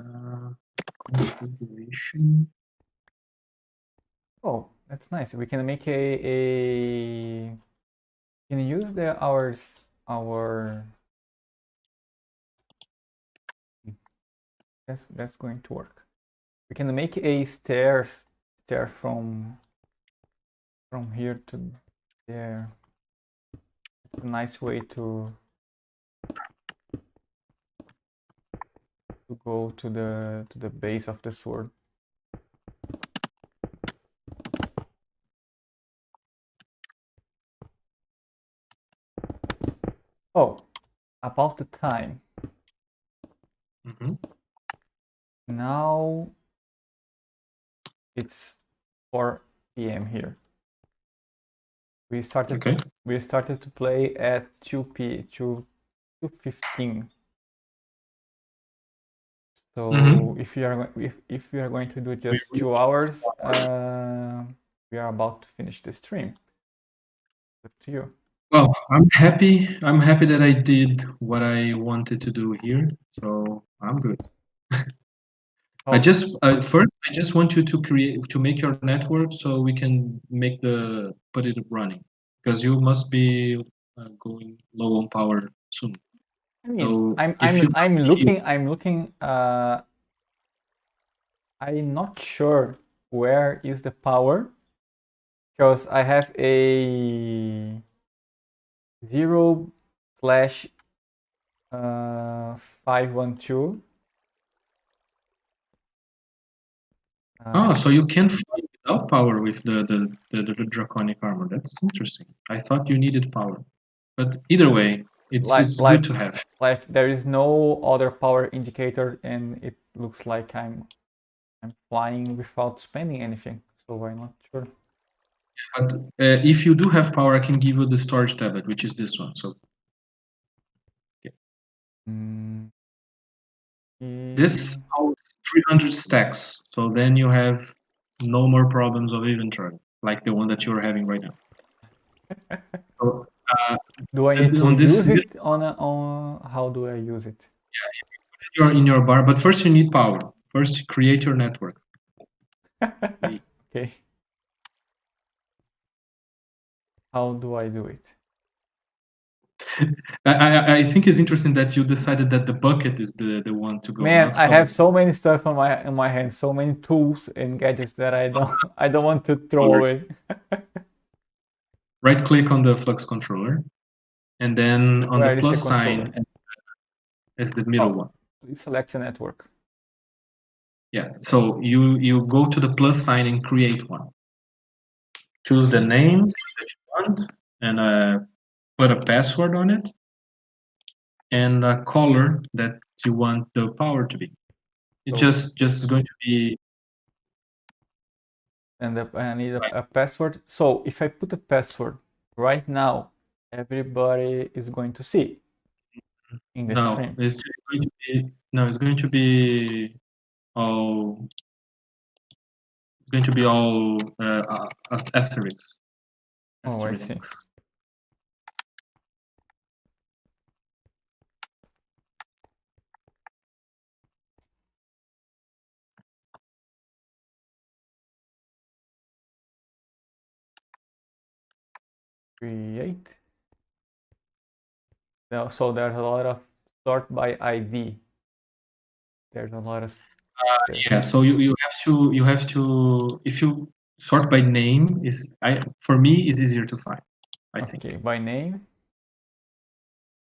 configuration. Oh, that's nice. We can make a can use our that's going to work. We can make a stair from here to there. It's a nice way to go to the base of the sword. Oh, about the time. Now it's 4 p.m. here. We started to play at 2:15. So if we are going to do just 2 hours, we are about to finish the stream. Up to you. Well, I'm happy that I did what I wanted to do here, so I'm good. I just want you to make your network so we can put it running, because you must be going low on power soon. I mean, so I'm looking. I'm not sure where is the power, because I have a 0/512. So you can fight without power with the draconic armor. That's interesting. I thought you needed power, but either way, it's good to have. Like there is no other power indicator, and it looks like I'm flying without spending anything. So I'm not sure. But if you do have power, I can give you the storage tablet, which is this one. So this holds 300 stacks. So then you have no more problems of inventory, like the one that you're having right now. So, do I need to use it on how do I use it? Yeah, you're in your bar, but first you need power. First, create your network. Okay. How do I do it? I think it's interesting that you decided that the bucket is the one to go, Man, not I have color. so many stuff on my in my hand, so many tools and gadgets that I don't want to throw Color. away. Right click on the Flux controller, and then on the Where is the plus sign controller? is the middle Oh, one. please select a network. Yeah. So you go to the plus sign and create one. Choose the Okay. name that you want and put a password on it and a color that you want the power to be. It's So just going to be and I need a password. So if I put a password right now, everybody is going to see in the no. stream. It's just going to be no. It's going to be all. It's going to be all asterisks. Oh, I see. Asterisks. Create. Now, so there's a lot of sort by ID. There's a lot of there. Yeah. So you have to if you sort by name is for me is easier to find. I think. Okay, by name.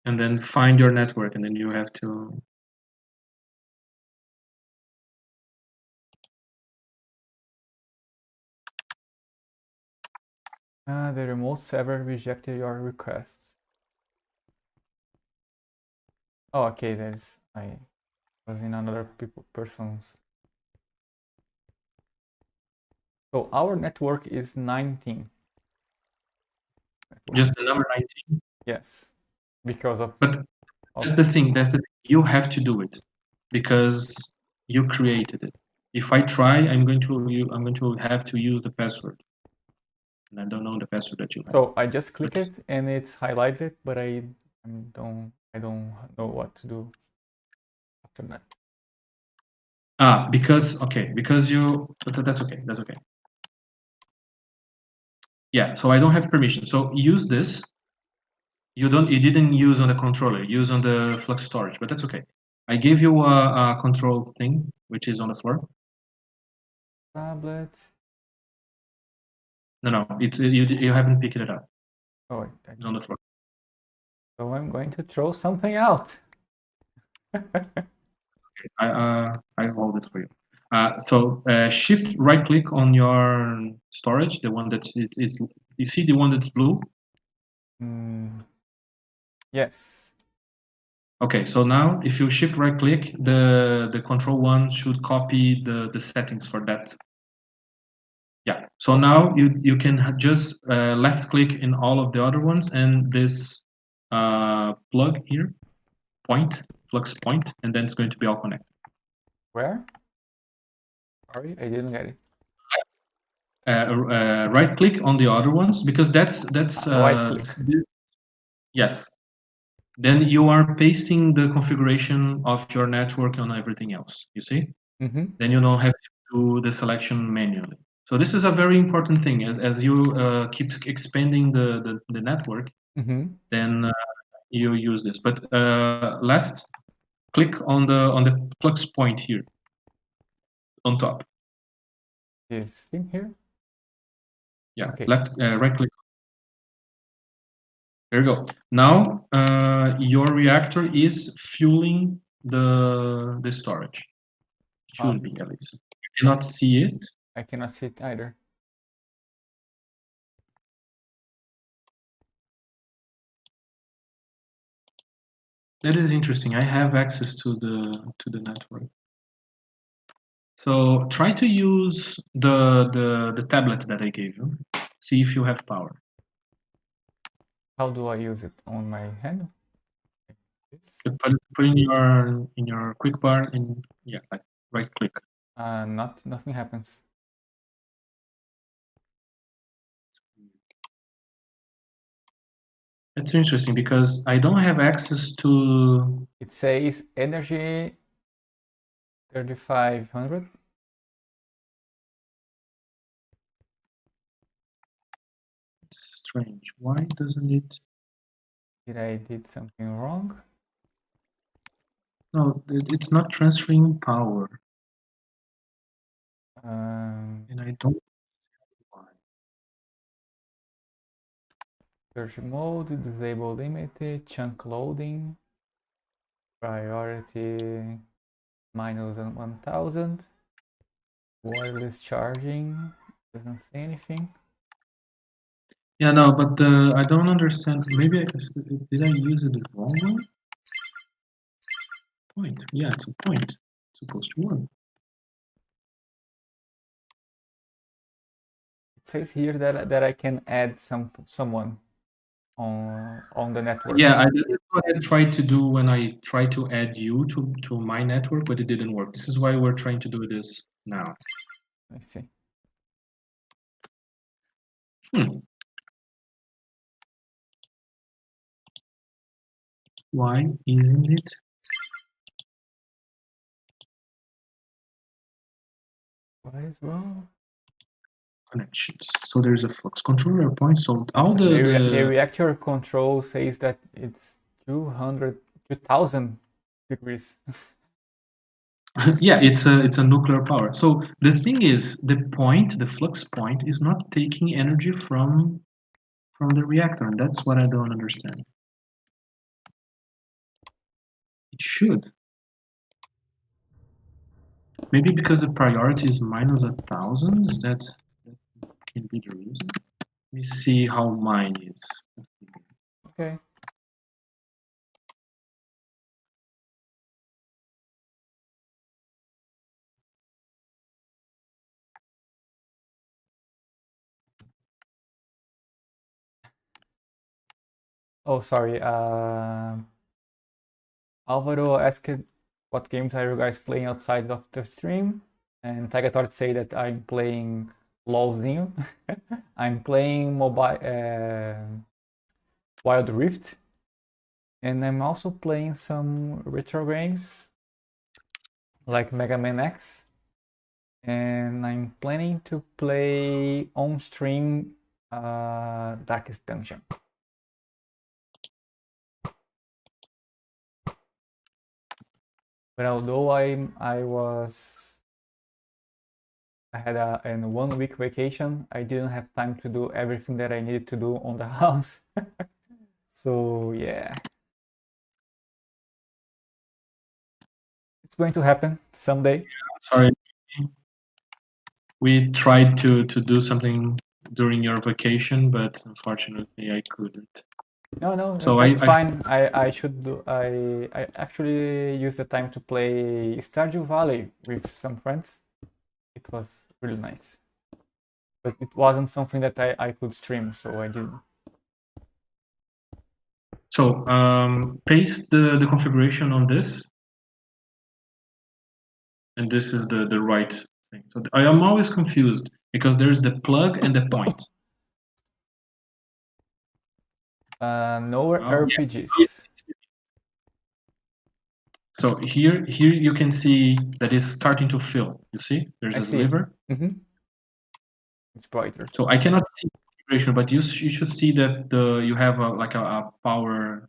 And then find your network, and then you have to. The remote server rejected your requests. Oh, okay, there's I was in another person's. So our network is 19. Network. Just the number 19. Yes, because But of that's the thing. That's the thing. You have to do it because you created it. If I try, I'm going to have to use the password, and I don't know the password that you have. So I just click Let's, it and it's highlighted, but I don't know what to do after that. because you. But that's okay. That's okay. Yeah. So I don't have permission. So use this. You didn't use on the controller. Use on the Flux storage, but that's okay. I gave you a control thing which is on the floor. Tablet. No, it's you haven't picked it up. Oh, It's on the floor. so I'm going to throw something out. I hold it for you. So shift right click on your storage, the one that is you see the one that's blue. Yes. Okay, so now if you shift right click, the control one should copy the settings for that. Yeah. So now you can just left click in all of the other ones and this plug here, point, flux point, and then it's going to be all connected. Where? Sorry, I didn't get it. Right click on the other ones because that's Right click. yes. Then you are pasting the configuration of your network on everything else. You see? Mm-hmm. Then you don't have to do the selection manually. So this is a very important thing as you keep expanding the network. Mm-hmm. Then you use this. But last, click on the flux point here on top. This thing here. Yeah, Okay. left, right click. There you go. Now your reactor is fueling the storage. Should be at least. You cannot see it. I cannot see it either. That is interesting. I have access to the network. So try to use the tablet that I gave you. See if you have power. How do I use it on my hand? This? You put in your quick bar and yeah, like right click. Nothing happens. That's interesting because I don't have access to. It says energy 3500. Strange. Why doesn't it? Did I did something wrong? No, it's not transferring power, and I don't know why. Search mode, disable limited, chunk loading, priority minus 1000, wireless charging, doesn't say anything. Yeah, no, but I don't understand. Maybe did I use it the wrong way? Point. Yeah, it's a point. It's supposed to work. It says here that I can add someone on the network. Yeah, that's what I tried to do when I tried to add you to my network, but it didn't work. This is why we're trying to do this now. I see. Why isn't it? What is wrong? Connections. So there's a flux controller point. So all So the the reactor control says that it's 2000 degrees. yeah, it's a nuclear power. So the thing is, the flux point, is not taking energy from the reactor, and that's what I don't understand. It should. Maybe because the priority is minus 1000. That can be the reason. Let me see how mine is. Okay. Oh, sorry. Alvaro asked what games are you guys playing outside of the stream, and Tagator say that I'm playing LOLzinho. I'm playing mobile Wild Rift, and I'm also playing some retro games like Mega Man X, and I'm planning to play on stream Darkest Dungeon. But although I had a 1 week vacation, I didn't have time to do everything that I needed to do on the house. So yeah, it's going to happen someday. Sorry, we tried to do something during your vacation, but unfortunately I couldn't. No, So that's fine. I should do. I actually used the time to play Stardew Valley with some friends. It was really nice, but it wasn't something that I could stream, so I didn't. So paste the configuration on this, and this is the right thing. So I am always confused because there's the plug and the point. No Oh, RPGs. So here you can see that it's starting to fill. You see, there's I a see. sliver. It's brighter. So I cannot see the configuration, but you should see that you have like a power.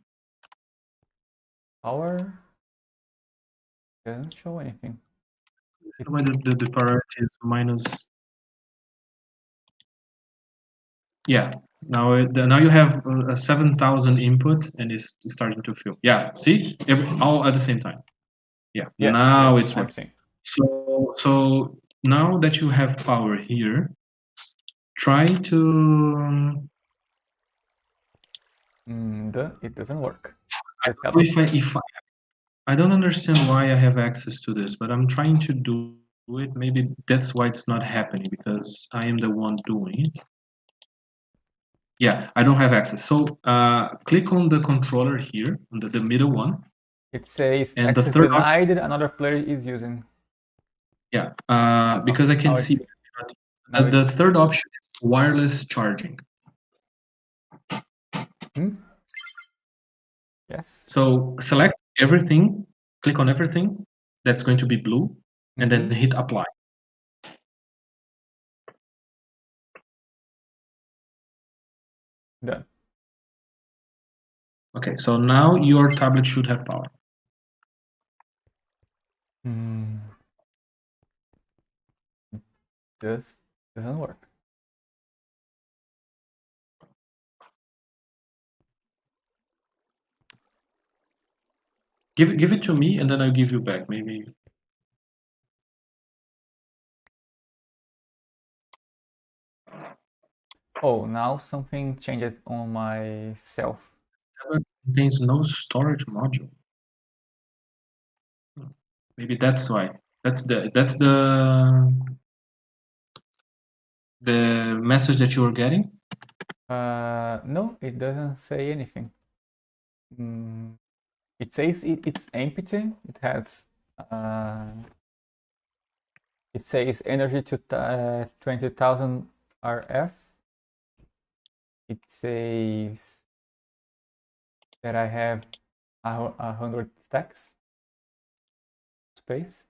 Power doesn't show anything. Why the priority is minus. Yeah. Now you have a 7,000 input and it's starting to fill. Yeah. See, all at the same time. Yeah. Yes, Now yes, it's I'm working. seeing. So now that you have power here, try to. It doesn't work. If I don't understand why I have access to this, but I'm trying to do it. Maybe that's why it's not happening because I am the one doing it. Yeah, I don't have access. So click on the controller here, on the middle one. It says And the access third denied. Another player is using. Yeah, because I can Now see now the it's third option is wireless charging. yes. So select everything, click on everything that's going to be blue, and then hit apply. Done. Okay, so now your tablet should have power. This doesn't work. Give it to me, and then I'll give you back. Maybe. Oh, now something changed on myself. Tablet contains no storage module. Maybe that's why. That's the message that you were getting. No, it doesn't say anything. It says it's empty. It has it says energy to 20,000 RF. It says that I have 100 stacks space.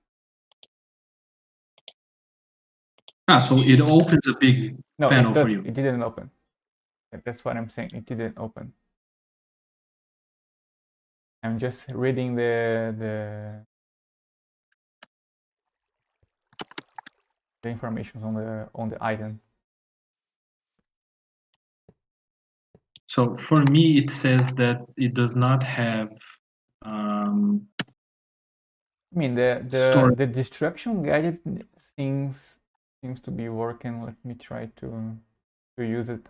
So it opens a big No, panel it does. for you. It didn't open. That's what I'm saying. It didn't open. I'm just reading the information on the item. So for me, it says that it does not have. I mean, the destruction gadget seems to be working. Let me try to use it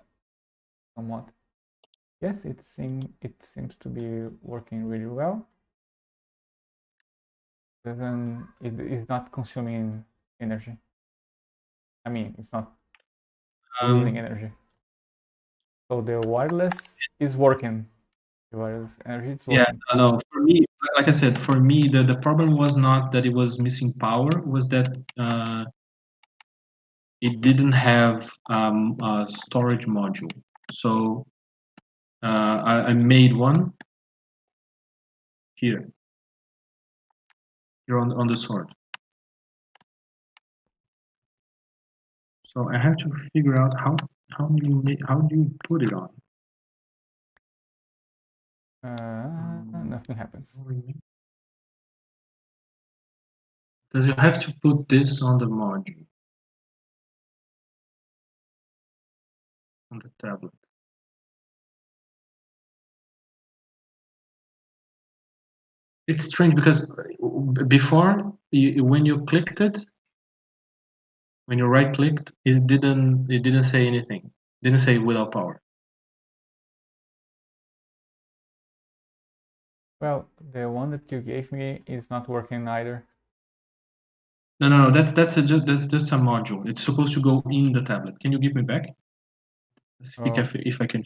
somewhat. Yes, it seems to be working really well. It is not consuming energy. I mean, it's not losing energy. So the wireless is working. The wireless energy is working. Yeah, no. For me, like I said, for me, the problem was not that it was missing power. Was that it didn't have a storage module. So I made one here on the sword. So I have to figure out how do you put it on. Nothing happens. Because you have to put this on the module on the tablet. It's strange because before, when you clicked it, when you right clicked, it didn't say anything. It didn't say without power. Well, the one that you gave me is not working either. No. That's just a module. It's supposed to go in the tablet. Can you give me back? Let's see if I can.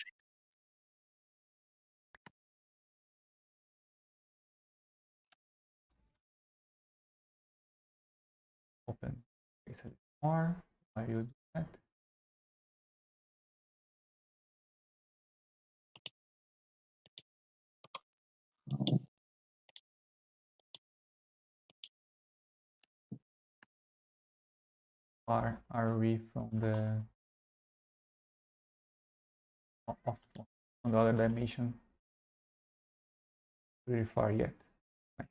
Open. It's a bit more. Why you do that? Far are we from the on the other dimension? Very far yet. Nice.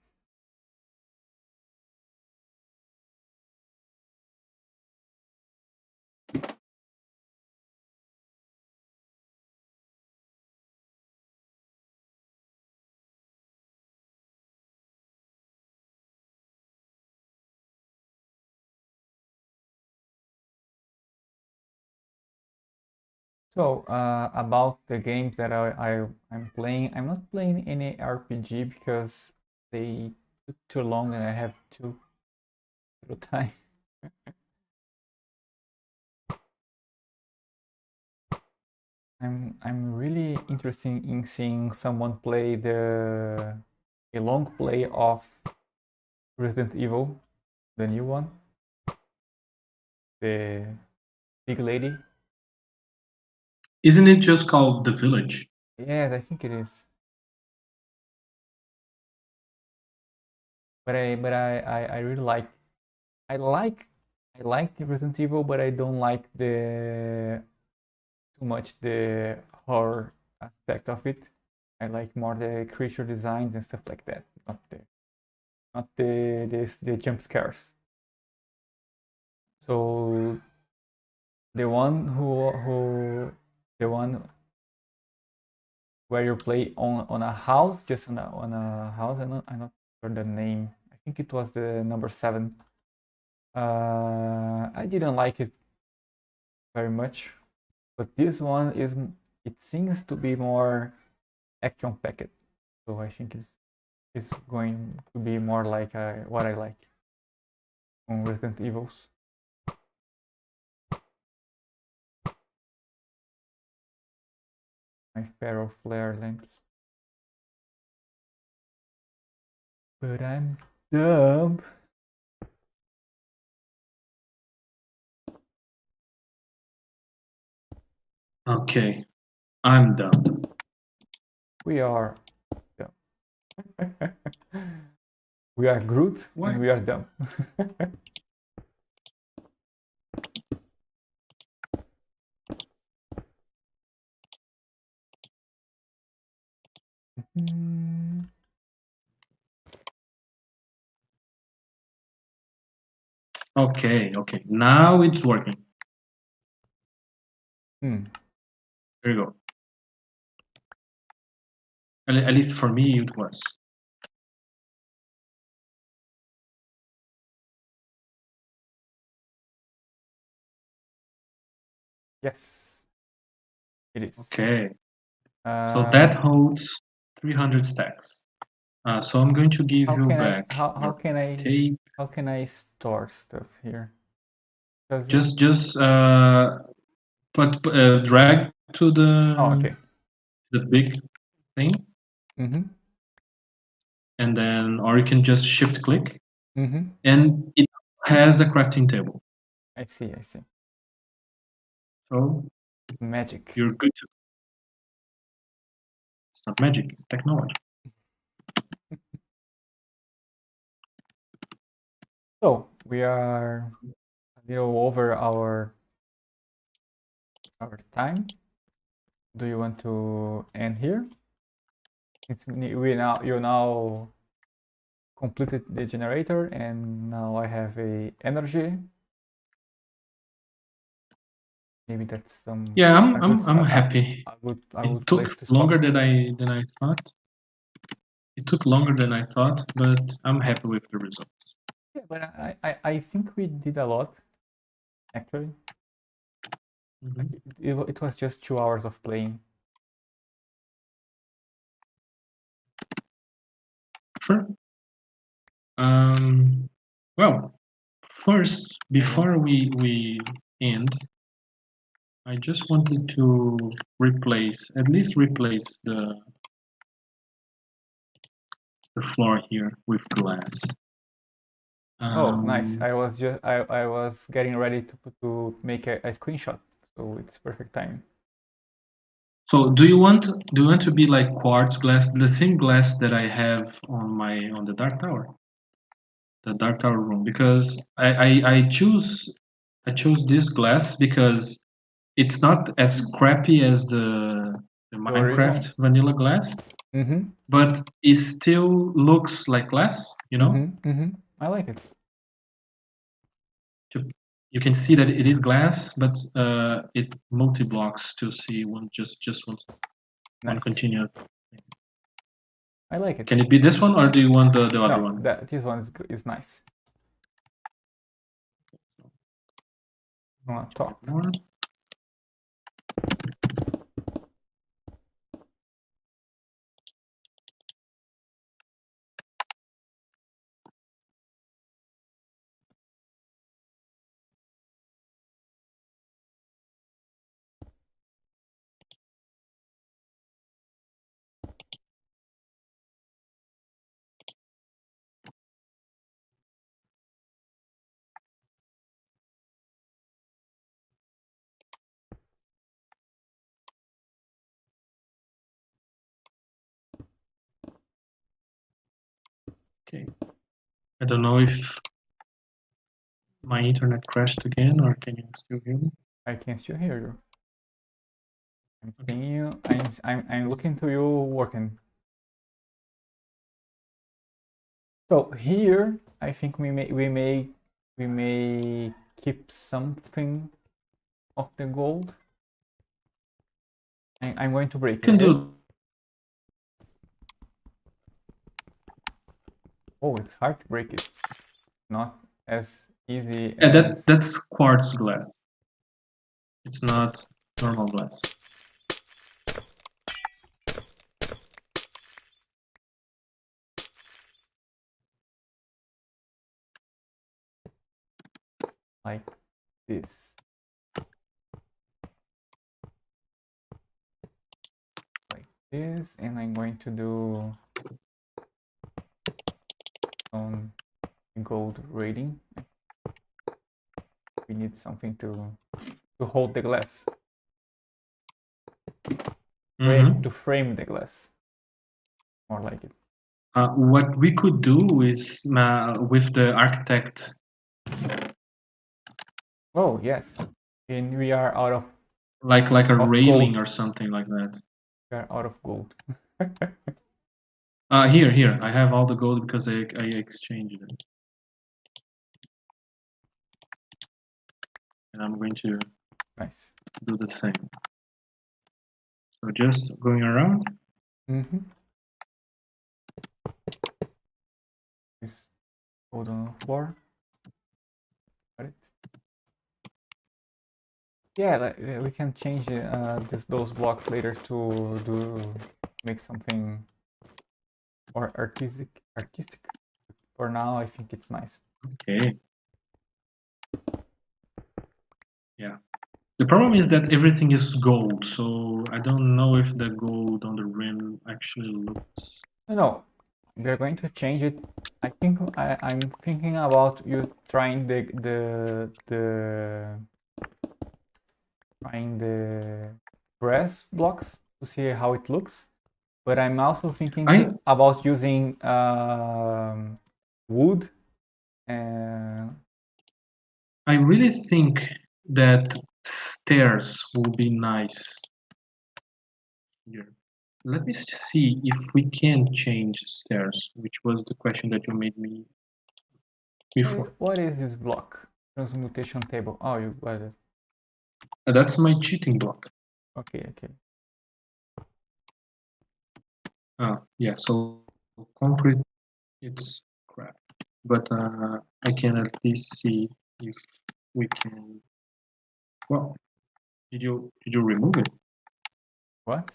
So about the games that I'm playing, I'm not playing any RPG because they took too long and I have too little time. I'm really interested in seeing someone play a long play of Resident Evil, the new one, the big lady. Isn't it just called The Village? Yes, I think it is. But I really I like I like Resident Evil, but I don't like the too much the horror aspect of it. I like more the creature designs and stuff like that, not the jump scares. So the one the one where you play on a house, just on a house. I'm not sure the name. I think it was the number 7. I didn't like it very much, but this one it seems to be more action packed. So I think it's going to be more like what I like on Resident Evils. My ferro flare lamps. But I'm dumb. Okay, I'm done. We are dumb. We are Groot and we are dumb. Okay, okay. Now it's working. Hmm. There you go. At least for me, it was. Yes, it is. Okay. So that holds 300 stacks. So I'm going to give you back. How can I store stuff here? Just drag to okay. the big thing, and then or you can just shift click, and it has a crafting table. I see. So Magic. you're good to. It's not magic. It's technology. So we are a little over our time. Do you want to end here? You now completed the generator, and now I have a energy. Maybe that's some. Yeah, I'm happy. It took longer than I thought. It took longer than I thought, but I'm happy with the results. Yeah, but I think we did a lot, actually. Like it was just 2 hours of playing. Sure. Well, first, before we end, I just wanted to at least replace the floor here with glass. Oh, nice! I was getting ready to make a screenshot, so it's perfect time. So do you want to be like quartz glass, the same glass that I have on the dark tower, room? Because I chose this glass because it's not as crappy as the Minecraft vanilla glass, but it still looks like glass. You know. I like it. You can see that it is glass, but it multi-blocks to see one one continuous. I like it. Can it be this one, or do you want the other one? This one is nice. On top. Okay. I don't know if my internet crashed again, or can you still hear me? I can still hear you. I'm seeing you. I'm looking to you working. So here, I think we may keep something of the gold. I'm going to break it. Can Okay? do. Oh, it's hard to break it. Not as easy Yeah, as that's quartz glass. It's not normal glass. like this. Like this, and I'm going to do some gold rating. We need something to hold the glass. To frame the glass. More like it. What we could do is with the architect. Oh yes, and we are out of like a railing gold. or something like that. We are out of gold. Here, I have all the gold because I exchanged it. And I'm going to Nice. do the same. So just going around. Mm-hmm. Just gold on the floor. Got it. Yeah, like, we can change those blocks later to make something more artistic. For now, I think it's nice. Okay. Yeah. The problem is that everything is gold, so I don't know if the gold on the rim actually looks. No, we're going to change it. I think I'm thinking about you trying the brass blocks to see how it looks. But I'm also thinking about using wood. I really think that stairs will be nice here. Let me see if we can change stairs, which was the question that you made me before. What is this block? Transmutation table. Oh, you got it. That's my cheating block. Okay. Yeah, so concrete, it's crap. But I can at least see if we can. Well, did you remove it? What?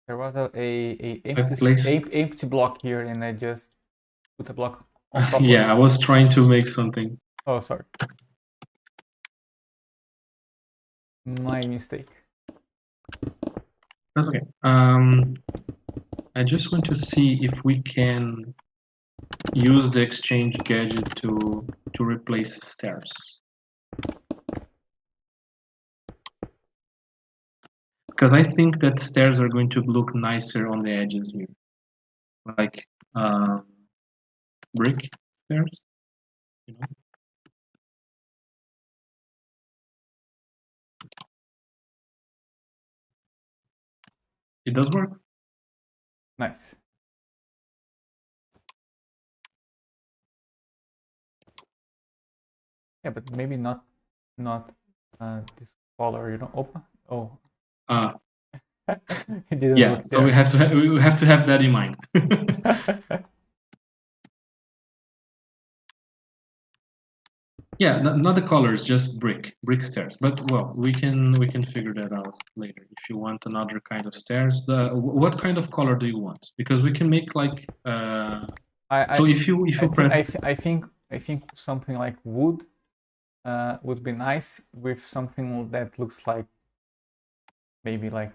There was a empty block here, and I just put a block on top of it. Yeah, I was trying to make something. Oh, sorry. My mistake. That's okay. I just want to see if we can use the exchange gadget to replace stairs. Because I think that stairs are going to look nicer on the edges here. Like brick stairs, you know? It does work. Nice. Yeah, but maybe not this color, you know. Open. Oh. It didn't Yeah, work so there. we have to have that in mind. Yeah, not the colors, just brick stairs. But well, we can figure that out later. If you want another kind of stairs, what kind of color do you want? Because we can make like. So if you press. I think something like wood would be nice with something that looks like maybe like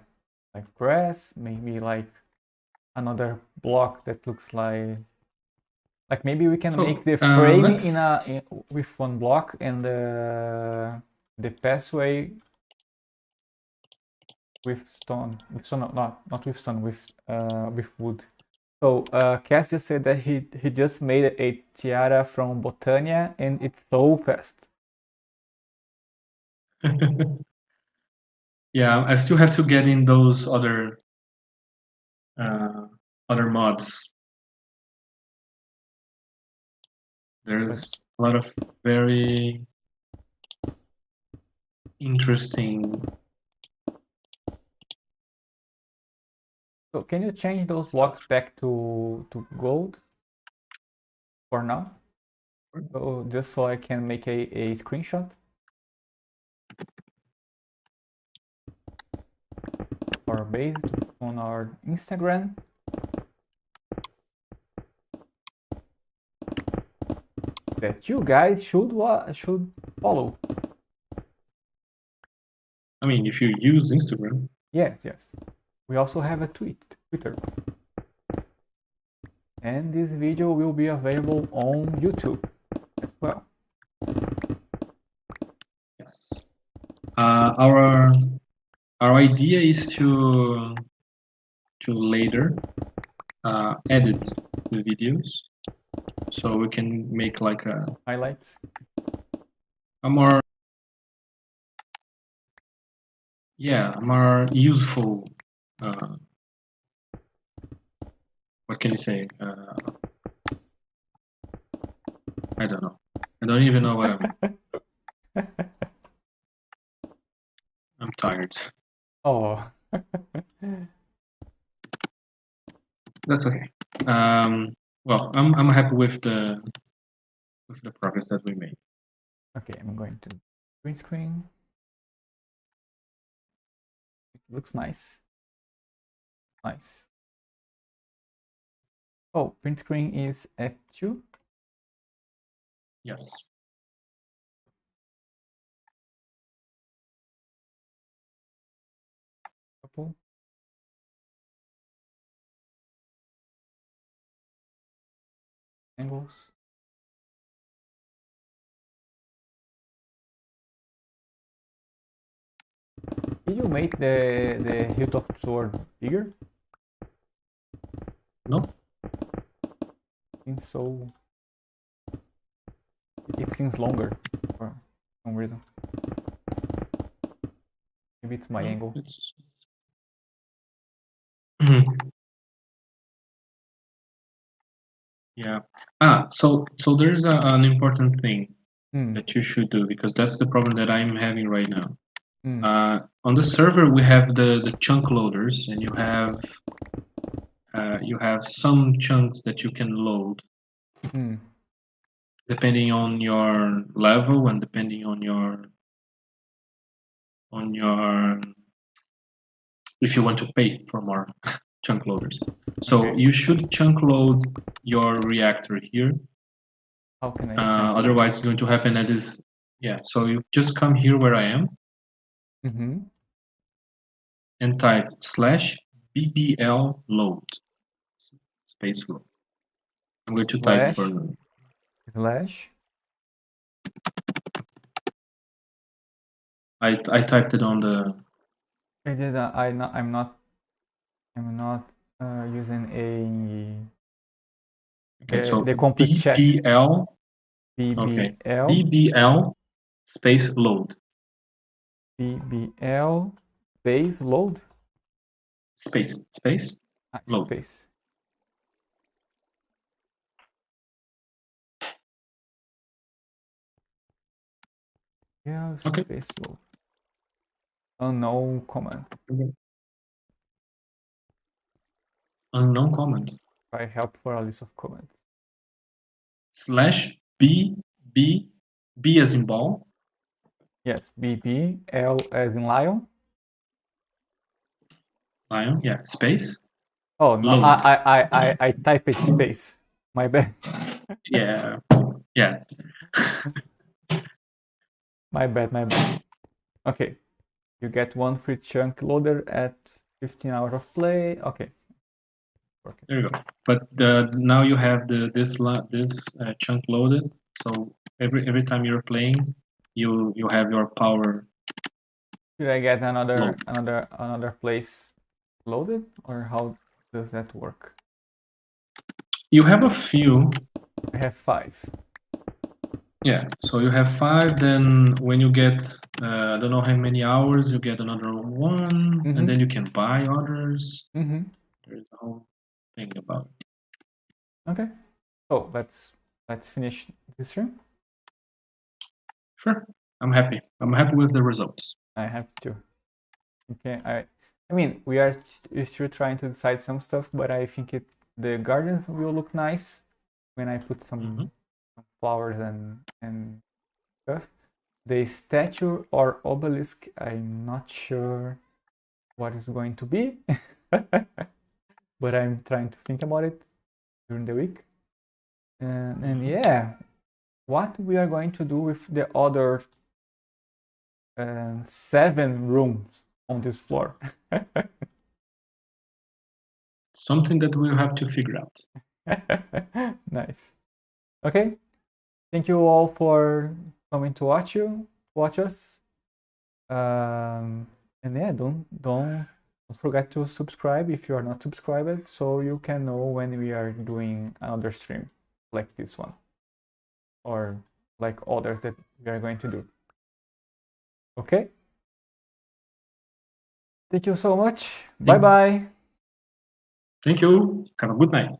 grass, maybe like another block that looks like maybe we can make the frame with one block and the pathway with stone. Not with stone, with wood. So Cass just said that he just made a tiara from Botania and it's so fast. Yeah, I still have to get in those other mods. There's a lot of very interesting. So can you change those blocks back to gold for now? So just so I can make a screenshot or based on our Instagram. That you guys should follow. I mean, if you use Instagram. Yes, yes. We also have a Twitter. And this video will be available on YouTube as well. Yes. Our idea is to later edit the videos so we can make like Highlights. a more useful what can you say? I don't know. I don't even know what I'm tired. Oh. That's okay. Well, I'm happy with the progress that we made. Okay, I'm going to green screen. It looks nice. Nice. Oh, print screen is F2. Yes. Couple. Angles. Did you make the hilt of sword bigger? No. Seems so. It seems longer for some reason. Maybe it's my angle. It's... Yeah. So there's an important thing that you should do, because that's the problem that I'm having right now. On the server we have the chunk loaders, and you have some chunks that you can load depending on your level and depending on your if you want to pay for more chunk loaders. So you should chunk load your reactor here. How can I chunk load? Otherwise it's going to happen at this. Yeah, so you just come here where I am and type /bbl load space load. I'm going to type for slash. I typed it on the. I did. I'm not using a. Okay, so the complete chat. BBL. BBL. Okay. BBL space load. BBL space load. Space load. Space. Yeah, space load. Unknown command. Unknown command. Try help for a list of commands. /B as in ball. Yes, BB, L as in lion. Lion, yeah, space. Oh no, load. I type it space. My bad. Yeah. My bad. Okay, you get one free chunk loader at 15 hours of play. Okay. There you go. But now you have this chunk loaded. So every time you're playing, you have your power. Should I get another place loaded, or how does that work? You have a few. I have 5. Yeah, so you have 5, then when you get, I don't know how many hours, you get another 1, and then you can buy others. There's a whole thing about it. Okay. So let's finish this stream. Sure, I'm happy. I'm happy with the results. I have to. Okay, I mean, we are still trying to decide some stuff, but I think the garden will look nice when I put some flowers and stuff. The statue or obelisk, I'm not sure what is going to be, but I'm trying to think about it during the week. And yeah, what we are going to do with the other 7 rooms on this floor. Something that we'll have to figure out. Nice. Okay. Thank you all for coming to watch us. And yeah, don't forget to subscribe if you are not subscribed, so you can know when we are doing another stream like this one or like others that we are going to do. Okay. Thank you so much. Bye bye. Thank you. Have a good night.